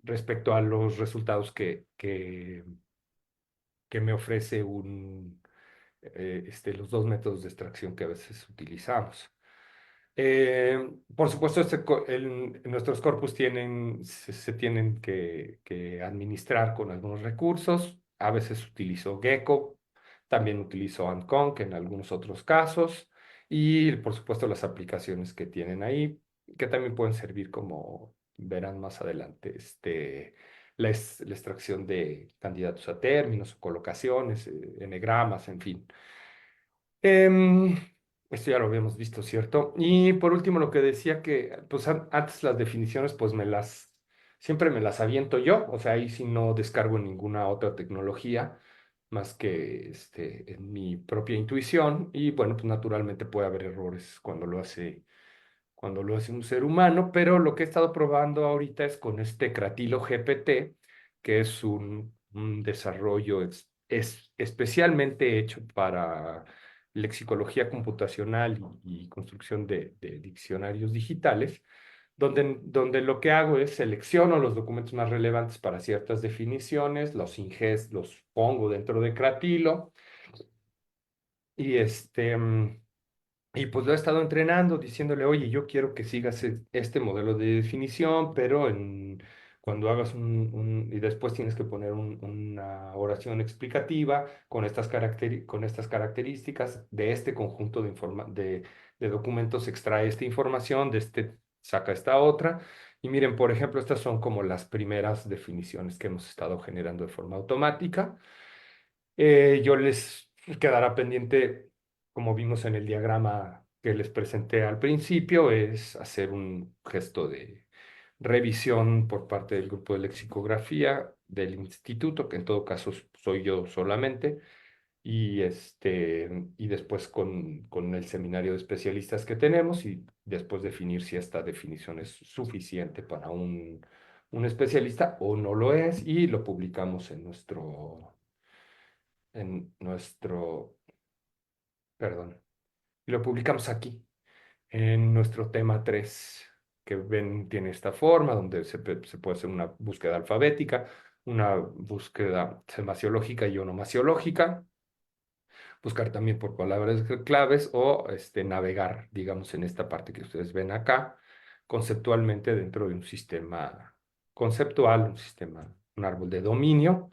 respecto a los resultados que me ofrece los dos métodos de extracción que a veces utilizamos. Por supuesto, nuestros corpus se tienen que administrar con algunos recursos. A veces utilizo Gecko, también utilizo AntConc en algunos otros casos, y por supuesto las aplicaciones que tienen ahí, que también pueden servir, como verán más adelante, la extracción de candidatos a términos o colocaciones, enegramas, en fin. Em, Esto ya lo habíamos visto, ¿cierto? Y por último, lo que decía que, pues antes las definiciones, pues siempre me las aviento yo, o sea, ahí sí no descargo ninguna otra tecnología más que en mi propia intuición, y bueno, pues naturalmente puede haber errores cuando lo hace un ser humano, pero lo que he estado probando ahorita es con este Cratilo GPT, que es un desarrollo especialmente hecho para lexicología computacional y construcción de diccionarios digitales, donde lo que hago es selecciono los documentos más relevantes para ciertas definiciones, los pongo dentro de Cratilo, y y pues lo he estado entrenando, diciéndole, oye, yo quiero que sigas este modelo de definición, pero cuando hagas y después tienes que poner una oración explicativa con estas características de este conjunto de documentos, extrae esta información, de este saca esta otra. Y miren, por ejemplo, estas son como las primeras definiciones que hemos estado generando de forma automática. Yo les quedará pendiente, como vimos en el diagrama que les presenté al principio, es hacer un gesto de revisión por parte del grupo de lexicografía del instituto, que en todo caso soy yo solamente, y después con el seminario de especialistas que tenemos, y después definir si esta definición es suficiente para un especialista o no lo es, y lo publicamos perdón, y lo publicamos aquí, en nuestro tema 3, que ven, tiene esta forma, donde se puede hacer una búsqueda alfabética, una búsqueda semasiológica y onomasiológica, buscar también por palabras claves o navegar, digamos, en esta parte que ustedes ven acá, conceptualmente dentro de un sistema conceptual, un árbol de dominio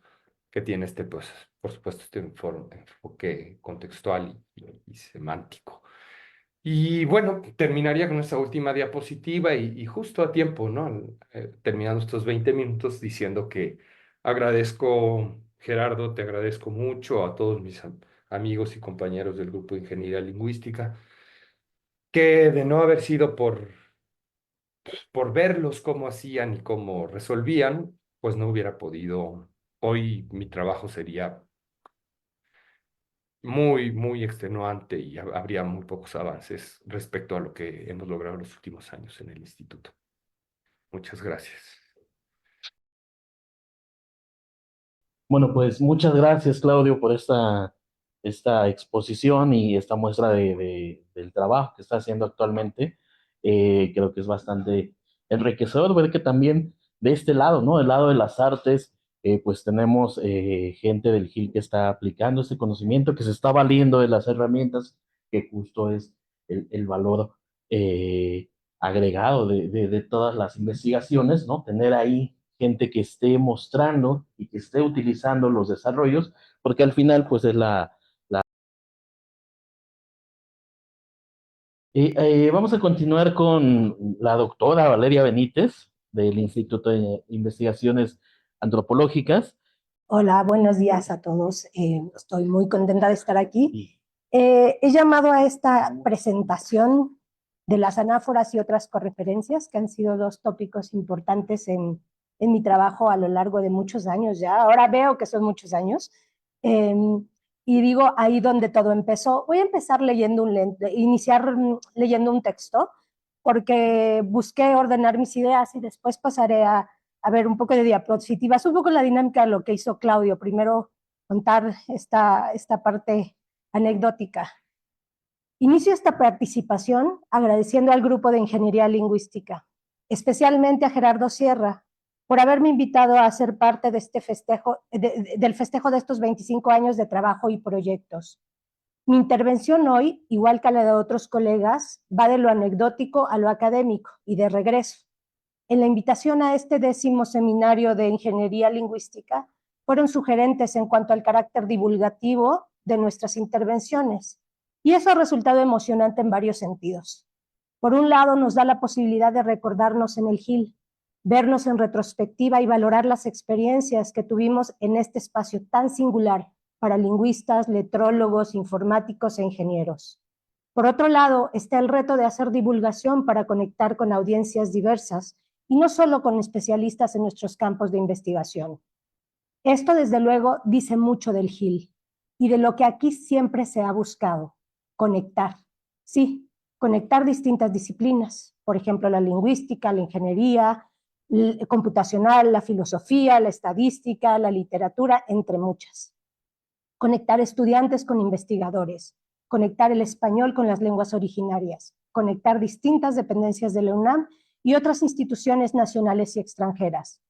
que tiene pues, por supuesto, enfoque contextual y semántico. Y bueno, terminaría con esta última diapositiva y justo a tiempo, ¿no? Terminando estos 20 minutos diciendo que agradezco, Gerardo, te agradezco mucho a todos mis amigos y compañeros del grupo de Ingeniería Lingüística, que de no haber sido por verlos cómo hacían y cómo resolvían, pues no hubiera podido, hoy mi trabajo sería muy, muy extenuante y habría muy pocos avances respecto a lo que hemos logrado en los últimos años en el instituto. Muchas gracias. Bueno, pues muchas gracias, Claudio, por esta exposición y esta muestra del trabajo que está haciendo actualmente. Creo que es bastante enriquecedor ver que también de este lado, ¿no? Del lado de las artes, pues tenemos gente del GIL que está aplicando este conocimiento, que se está valiendo de las herramientas, que justo es el valor agregado de todas las investigaciones, ¿no? Tener ahí gente que esté mostrando y que esté utilizando los desarrollos, porque al final, pues es vamos a continuar con la doctora Valeria Benítez, del Instituto de Investigaciones Antropológicas. Hola, buenos días a todos. Estoy muy contenta de estar aquí. He llamado a esta presentación de las anáforas y otras correferencias, que han sido dos tópicos importantes en mi trabajo a lo largo de muchos años ya. Ahora veo que son muchos años. Y digo, ahí donde todo empezó. Voy a empezar iniciar leyendo un texto, porque busqué ordenar mis ideas y después pasaré a ver un poco de diapositivas, un poco la dinámica de lo que hizo Claudio. Primero contar esta parte anecdótica. Inicio esta participación agradeciendo al grupo de Ingeniería Lingüística, especialmente a Gerardo Sierra, por haberme invitado a ser parte de este festejo, del festejo de estos 25 años de trabajo y proyectos. Mi intervención hoy, igual que la de otros colegas, va de lo anecdótico a lo académico y de regreso. En la invitación a este 10º seminario de Ingeniería Lingüística fueron sugerentes en cuanto al carácter divulgativo de nuestras intervenciones, y eso ha resultado emocionante en varios sentidos. Por un lado, nos da la posibilidad de recordarnos en el GIL, vernos en retrospectiva y valorar las experiencias que tuvimos en este espacio tan singular para lingüistas, letrólogos, informáticos e ingenieros. Por otro lado, está el reto de hacer divulgación para conectar con audiencias diversas y no solo con especialistas en nuestros campos de investigación. Esto, desde luego, dice mucho del GIL y de lo que aquí siempre se ha buscado: conectar. Sí, conectar distintas disciplinas, por ejemplo, la lingüística, la ingeniería computacional, la filosofía, la estadística, la literatura, entre muchas. Conectar estudiantes con investigadores, conectar el español con las lenguas originarias, conectar distintas dependencias de la UNAM y otras instituciones nacionales y extranjeras.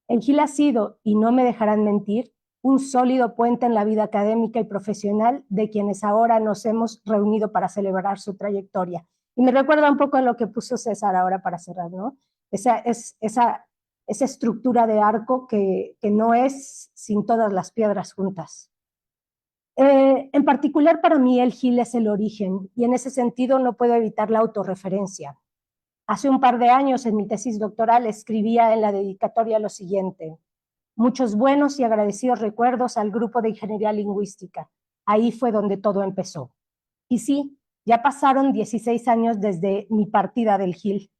El GIL ha sido, y no me dejarán mentir, un sólido puente en la vida académica y profesional de quienes ahora nos hemos reunido para celebrar su trayectoria. Y me recuerda un poco a lo que puso César ahora para cerrar, ¿no? Esa esa estructura de arco que no es sin todas las piedras juntas. En particular para mí el Gil es el origen y en ese sentido no puedo evitar la autorreferencia. Hace un par de años en mi tesis doctoral escribía en la dedicatoria lo siguiente: muchos buenos y agradecidos recuerdos al grupo de Ingeniería Lingüística. Ahí fue donde todo empezó. Y sí, ya pasaron 16 años desde mi partida del Gil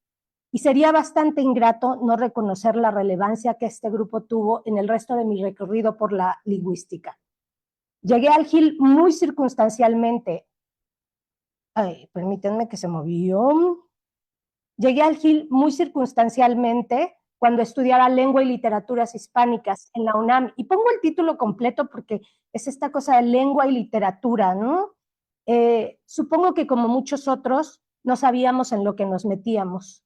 y sería bastante ingrato no reconocer la relevancia que este grupo tuvo en el resto de mi recorrido por la lingüística. Llegué al Gil muy circunstancialmente. Ay, permítanme que se movió. Llegué al Gil muy circunstancialmente cuando estudiaba lengua y literaturas hispánicas en la UNAM. Y pongo el título completo porque es esta cosa de lengua y literatura, ¿no? Supongo que como muchos otros no sabíamos en lo que nos metíamos.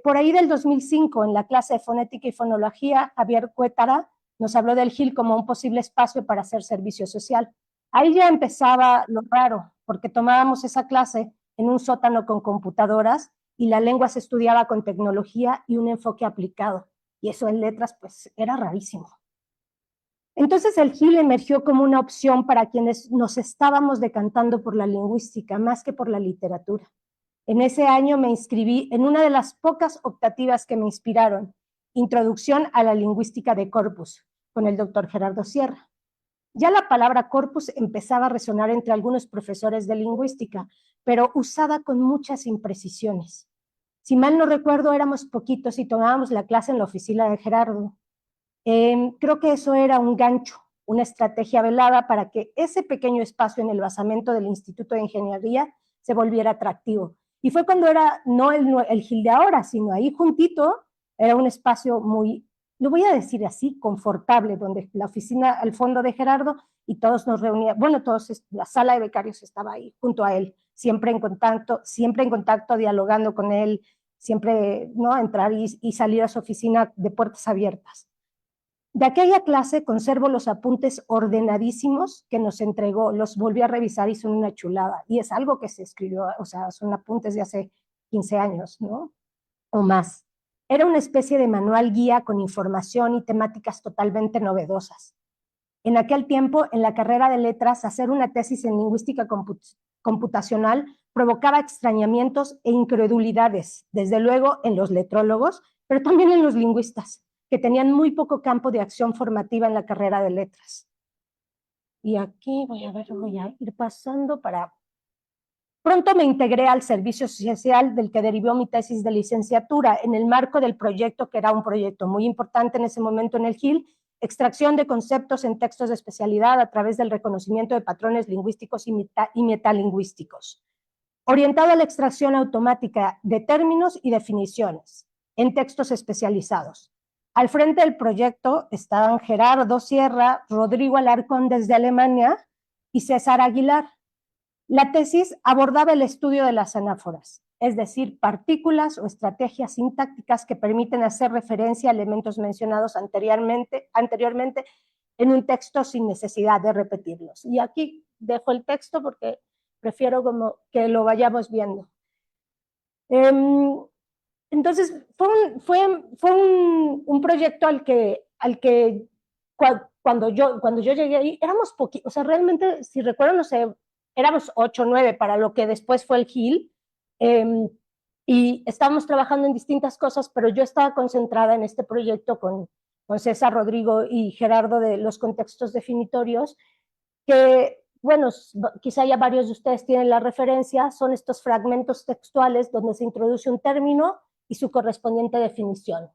Por ahí del 2005, en la clase de fonética y fonología, Javier Cuétara nos habló del Gil como un posible espacio para hacer servicio social. Ahí ya empezaba lo raro, porque tomábamos esa clase en un sótano con computadoras y la lengua se estudiaba con tecnología y un enfoque aplicado. Y eso en letras, pues, era rarísimo. Entonces el Gil emergió como una opción para quienes nos estábamos decantando por la lingüística más que por la literatura. En ese año me inscribí en una de las pocas optativas que me inspiraron, Introducción a la Lingüística de Corpus, con el doctor Gerardo Sierra. Ya la palabra corpus empezaba a resonar entre algunos profesores de lingüística, pero usada con muchas imprecisiones. Si mal no recuerdo, éramos poquitos y tomábamos la clase en la oficina de Gerardo. Creo que eso era un gancho, una estrategia velada para que ese pequeño espacio en el basamento del Instituto de Ingeniería se volviera atractivo. Y fue cuando era no el Gil de ahora, sino ahí juntito, era un espacio muy, lo voy a decir así, confortable, donde la oficina al fondo de Gerardo y todos nos reuníamos, bueno, todos, la sala de becarios estaba ahí junto a él, siempre en contacto, dialogando con él, siempre, ¿no?, entrar y salir a su oficina de puertas abiertas. De aquella clase conservo los apuntes ordenadísimos que nos entregó, los volví a revisar y son una chulada. Y es algo que se escribió, o sea, son apuntes de hace 15 años, ¿no? O más. Era una especie de manual guía con información y temáticas totalmente novedosas. En aquel tiempo, en la carrera de letras, hacer una tesis en lingüística computacional provocaba extrañamientos e incredulidades, desde luego en los letrólogos, pero también en los lingüistas, que tenían muy poco campo de acción formativa en la carrera de letras. Y aquí voy a ir pasando para... Pronto me integré al servicio social del que derivó mi tesis de licenciatura en el marco del proyecto, que era un proyecto muy importante en ese momento en el Gil, extracción de conceptos en textos de especialidad a través del reconocimiento de patrones lingüísticos y metalingüísticos, orientado a la extracción automática de términos y definiciones en textos especializados. Al frente del proyecto estaban Gerardo Sierra, Rodrigo Alarcón desde Alemania y César Aguilar. La tesis abordaba el estudio de las anáforas, es decir, partículas o estrategias sintácticas que permiten hacer referencia a elementos mencionados anteriormente en un texto sin necesidad de repetirlos. Y aquí dejo el texto porque prefiero como que lo vayamos viendo. Entonces, fue un proyecto al que cuando yo llegué ahí, éramos poquitos, o sea, realmente, si recuerdo, no sé, éramos 8 o 9 para lo que después fue el Gil, y estábamos trabajando en distintas cosas, pero yo estaba concentrada en este proyecto con César, Rodrigo y Gerardo de los contextos definitorios, que, bueno, quizá ya varios de ustedes tienen la referencia, son estos fragmentos textuales donde se introduce un término y su correspondiente definición.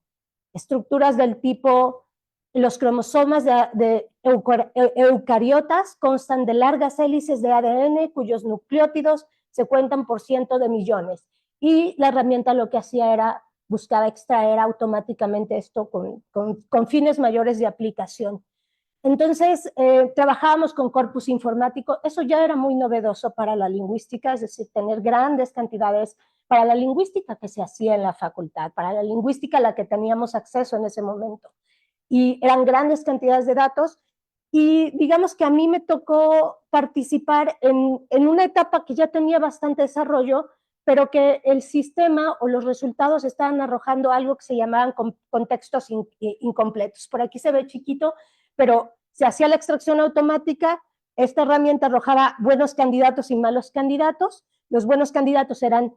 Estructuras del tipo, los cromosomas de eucariotas constan de largas hélices de ADN cuyos nucleótidos se cuentan por cientos de millones. Y la herramienta lo que hacía era buscaba extraer automáticamente esto con fines mayores de aplicación. Entonces, trabajábamos con corpus informático, eso ya era muy novedoso para la lingüística, es decir, tener grandes cantidades para la lingüística que se hacía en la facultad, para la lingüística a la que teníamos acceso en ese momento. Y eran grandes cantidades de datos, y digamos que a mí me tocó participar en una etapa que ya tenía bastante desarrollo, pero que el sistema o los resultados estaban arrojando algo que se llamaban contextos incompletos. Por aquí se ve chiquito, pero se hacía la extracción automática, esta herramienta arrojaba buenos candidatos y malos candidatos. Los buenos candidatos eran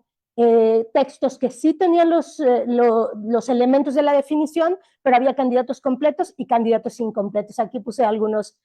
textos que sí tenían los elementos de la definición, pero había candidatos completos y candidatos incompletos. Aquí puse algunos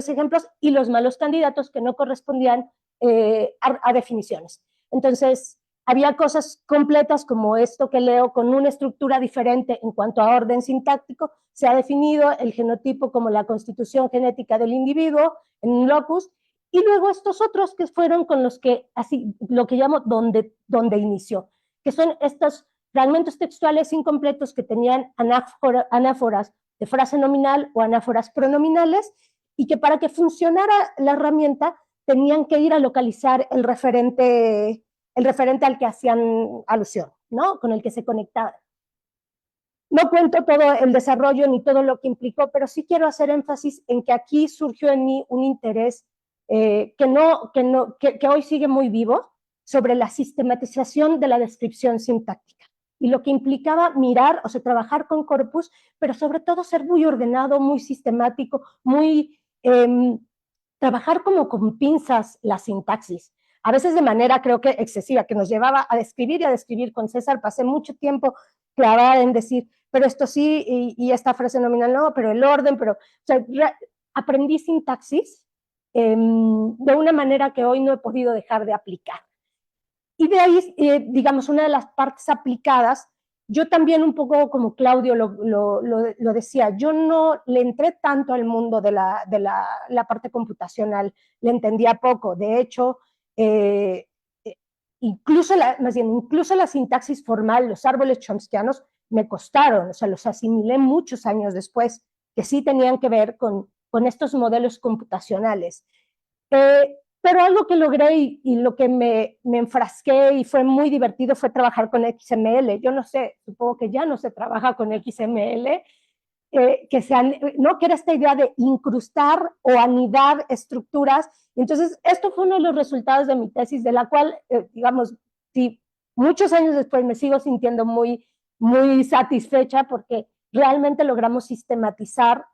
ejemplos, y los malos candidatos que no correspondían a definiciones. Entonces, había cosas completas como esto que leo, con una estructura diferente en cuanto a orden sintáctico. Se ha definido el genotipo como la constitución genética del individuo en un locus, y luego estos otros que fueron con los que, así, lo que llamo donde inició, que son estos fragmentos textuales incompletos que tenían anáforas de frase nominal o anáforas pronominales, y que para que funcionara la herramienta tenían que ir a localizar el referente al que hacían alusión, ¿no? Con el que se conectaban. No cuento todo el desarrollo ni todo lo que implicó, pero sí quiero hacer énfasis en que aquí surgió en mí un interés que hoy sigue muy vivo, sobre la sistematización de la descripción sintáctica y lo que implicaba mirar, o sea, trabajar con corpus, pero sobre todo ser muy ordenado, muy sistemático, trabajar como con pinzas la sintaxis, a veces de manera creo que excesiva, que nos llevaba a describir y a describir. Con César pasé mucho tiempo clavada en decir, pero esto sí, y esta frase nominal no, pero el orden, pero, o sea, aprendí sintaxis de una manera que hoy no he podido dejar de aplicar. Y de ahí, digamos, una de las partes aplicadas, yo también un poco como Claudio lo decía, yo no le entré tanto al mundo de la parte computacional, le entendía poco. De hecho, incluso la sintaxis formal, los árboles chomskianos, me costaron, o sea, los asimilé muchos años después, que sí tenían que ver con estos modelos computacionales. Pero algo que logré y lo que me enfrasqué y fue muy divertido fue trabajar con XML. Yo no sé, supongo que ya no se trabaja con XML, ¿no? Que era esta idea de incrustar o anidar estructuras. Entonces, esto fue uno de los resultados de mi tesis, de la cual, digamos, sí, muchos años después me sigo sintiendo muy, muy satisfecha, porque realmente logramos sistematizar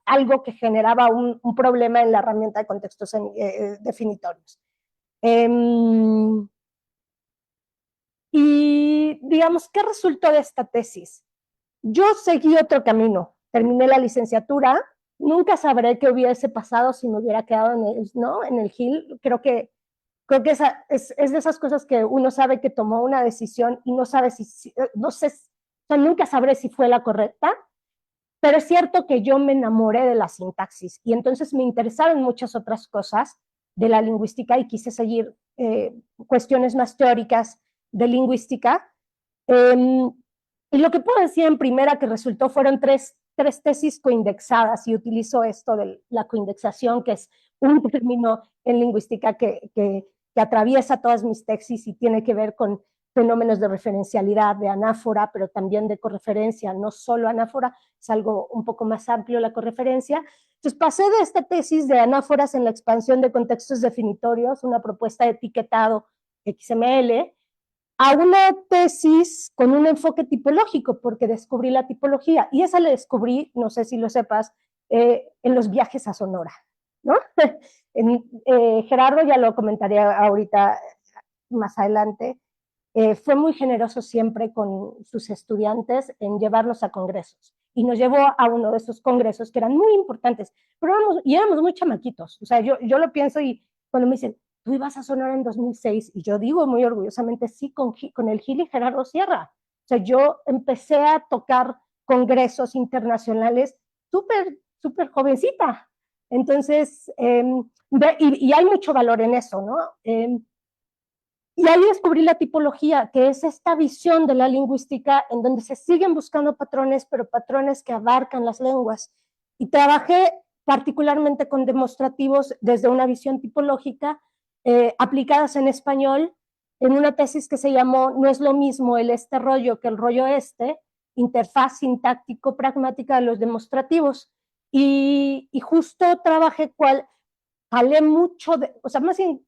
algo que generaba un problema en la herramienta de contextos definitorios. Y digamos, ¿qué resultó de esta tesis? Yo seguí otro camino, terminé la licenciatura, nunca sabré qué hubiese pasado si me hubiera quedado en el Gil. Creo que es de esas cosas que uno sabe que tomó una decisión y no sabe no sé, o sea, nunca sabré si fue la correcta, pero es cierto que yo me enamoré de la sintaxis y entonces me interesaron muchas otras cosas de la lingüística y quise seguir cuestiones más teóricas de lingüística. Y lo que puedo decir en primera que resultó fueron tres tesis coindexadas, y utilizo esto de la coindexación, que es un término en lingüística que atraviesa todas mis tesis y tiene que ver con fenómenos de referencialidad, de anáfora, pero también de correferencia, no solo anáfora, es algo un poco más amplio la correferencia. Entonces pasé de esta tesis de anáforas en la expansión de contextos definitorios, una propuesta de etiquetado XML, a una tesis con un enfoque tipológico, porque descubrí la tipología, y esa la descubrí, no sé si lo sepas, en los viajes a Sonora, ¿no? Gerardo, ya lo comentaré ahorita más adelante, fue muy generoso siempre con sus estudiantes en llevarlos a congresos, y nos llevó a uno de esos congresos que eran muy importantes, pero éramos muy chamaquitos. O sea, yo lo pienso, y cuando me dicen, tú ibas a Sonora en 2006, y yo digo muy orgullosamente, sí, con el Gil y Gerardo Sierra. O sea, yo empecé a tocar congresos internacionales súper jovencita. Entonces, y hay mucho valor en eso, ¿no? Y ahí descubrí la tipología, que es esta visión de la lingüística en donde se siguen buscando patrones, pero patrones que abarcan las lenguas. Y trabajé particularmente con demostrativos desde una visión tipológica, aplicadas en español, en una tesis que se llamó No es lo mismo el este rollo que el rollo este, interfaz sintáctico-pragmática de los demostrativos. Y justo trabajé jalé mucho, o sea, más bien,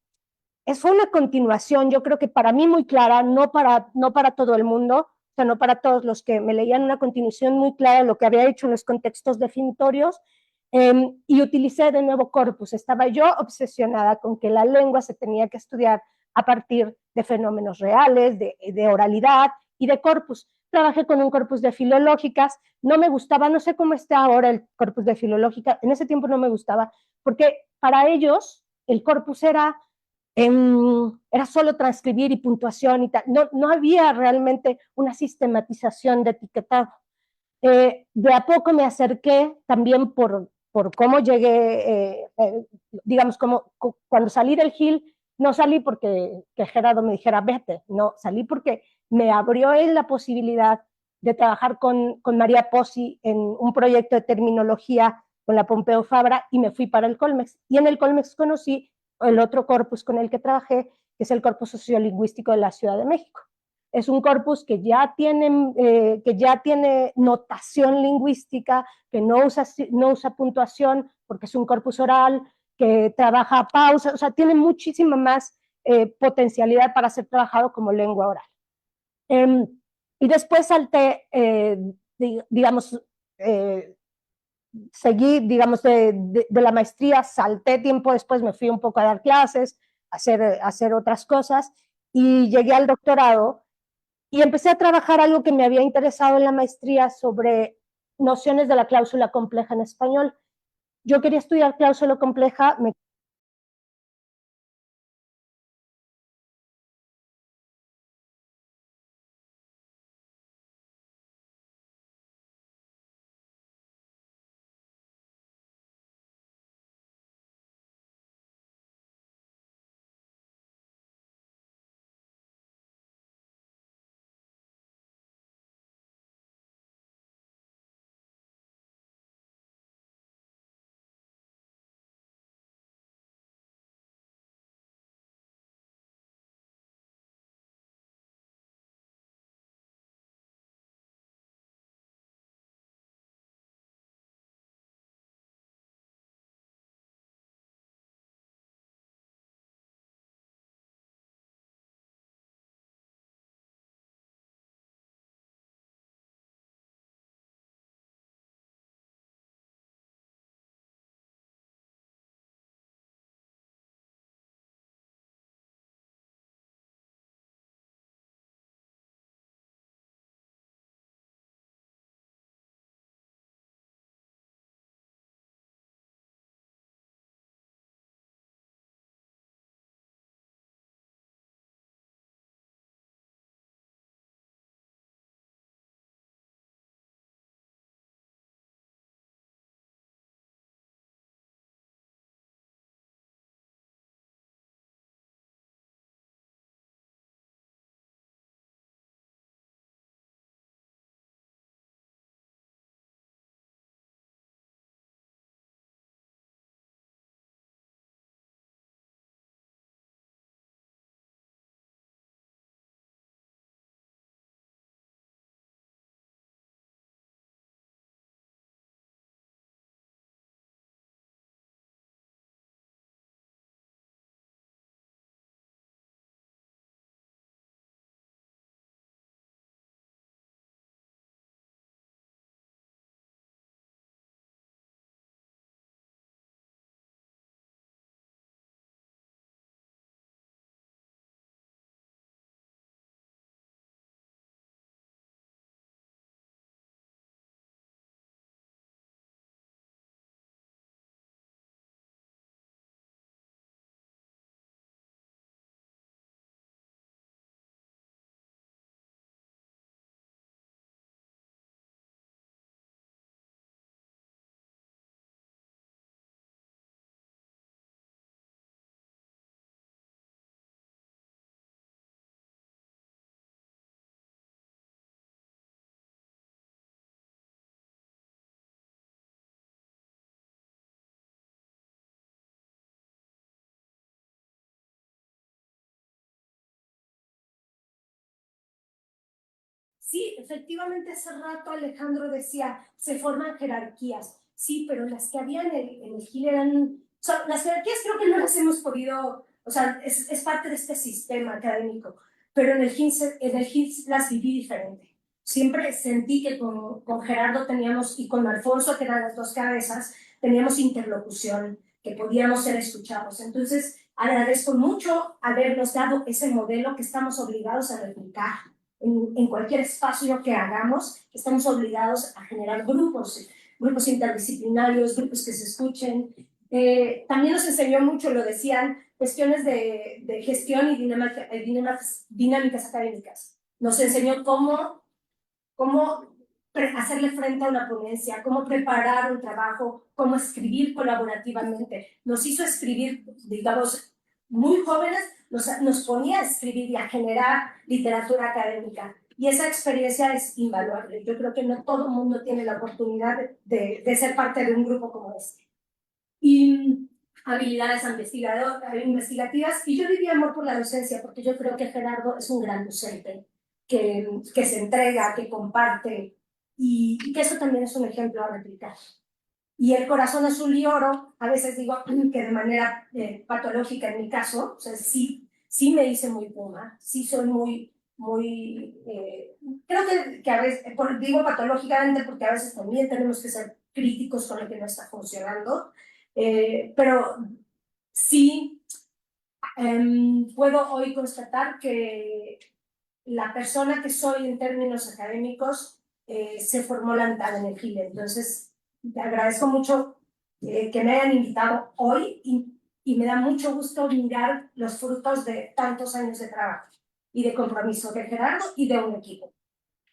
fue una continuación, yo creo que para mí muy clara, no para todo el mundo, o sea, no para todos los que me leían, una continuación muy clara de lo que había hecho en los contextos definitorios, y utilicé de nuevo corpus. Estaba yo obsesionada con que la lengua se tenía que estudiar a partir de fenómenos reales, de oralidad y de corpus. Trabajé con un corpus de filológicas, no me gustaba, no sé cómo está ahora el corpus de filológica, en ese tiempo no me gustaba, porque para ellos el corpus era solo transcribir y puntuación y tal, no había realmente una sistematización de etiquetado. De a poco me acerqué también por cómo llegué, digamos, cuando salí del Gil, no salí porque que Gerardo me dijera vete, no, salí porque me abrió él la posibilidad de trabajar con María Pozzi en un proyecto de terminología con la Pompeu Fabra y me fui para el Colmex. Y en el Colmex conocí el otro corpus con el que trabajé, que es el corpus sociolingüístico de la Ciudad de México. Es un corpus que ya tiene notación lingüística, que no usa puntuación porque es un corpus oral, que trabaja a pausa, o sea, tiene muchísima más potencialidad para ser trabajado como lengua oral. Y después salté, digamos, seguí, digamos, de la maestría, salté tiempo después, me fui un poco a dar clases, a hacer otras cosas, y llegué al doctorado, y empecé a trabajar algo que me había interesado en la maestría sobre nociones de la cláusula compleja en español. Yo quería estudiar cláusula compleja, me Sí, efectivamente, hace rato Alejandro decía, se forman jerarquías. Sí, pero las que había en el Gil eran... las jerarquías creo que no las hemos podido O sea, es parte de este sistema académico, pero en el GIL las viví diferente. Siempre sentí que con Gerardo teníamos, y con Alfonso, que eran las dos cabezas, teníamos interlocución, que podíamos ser escuchados. Entonces, agradezco mucho habernos dado ese modelo que estamos obligados a replicar en cualquier espacio que hagamos. Estamos obligados a generar grupos interdisciplinarios, grupos que se escuchen. También nos enseñó mucho, lo decían, cuestiones de gestión y dinámicas académicas. Nos enseñó cómo hacerle frente a una ponencia, cómo preparar un trabajo, cómo escribir colaborativamente. Nos hizo escribir, digamos, muy jóvenes, nos ponía a escribir y a generar literatura académica. Y esa experiencia es invaluable. Yo creo que no todo el mundo tiene la oportunidad de ser parte de un grupo como este. Y habilidades investigativas. Y yo diría amor por la docencia, porque yo creo que Gerardo es un gran docente, que se entrega, que comparte, y que eso también es un ejemplo a replicar. Y el corazón azul y oro, a veces digo que de manera patológica en mi caso, o sea, sí me hice muy puma, sí soy creo que a veces, digo patológicamente porque a veces también tenemos que ser críticos con lo que no está funcionando, pero sí puedo hoy constatar que la persona que soy en términos académicos se formó lanzada en el GIL. Entonces, te agradezco mucho que me hayan invitado hoy y me da mucho gusto mirar los frutos de tantos años de trabajo y de compromiso de Gerardo y de un equipo.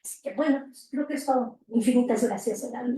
Así que bueno, creo que es todo. Infinitas gracias, Gerardo.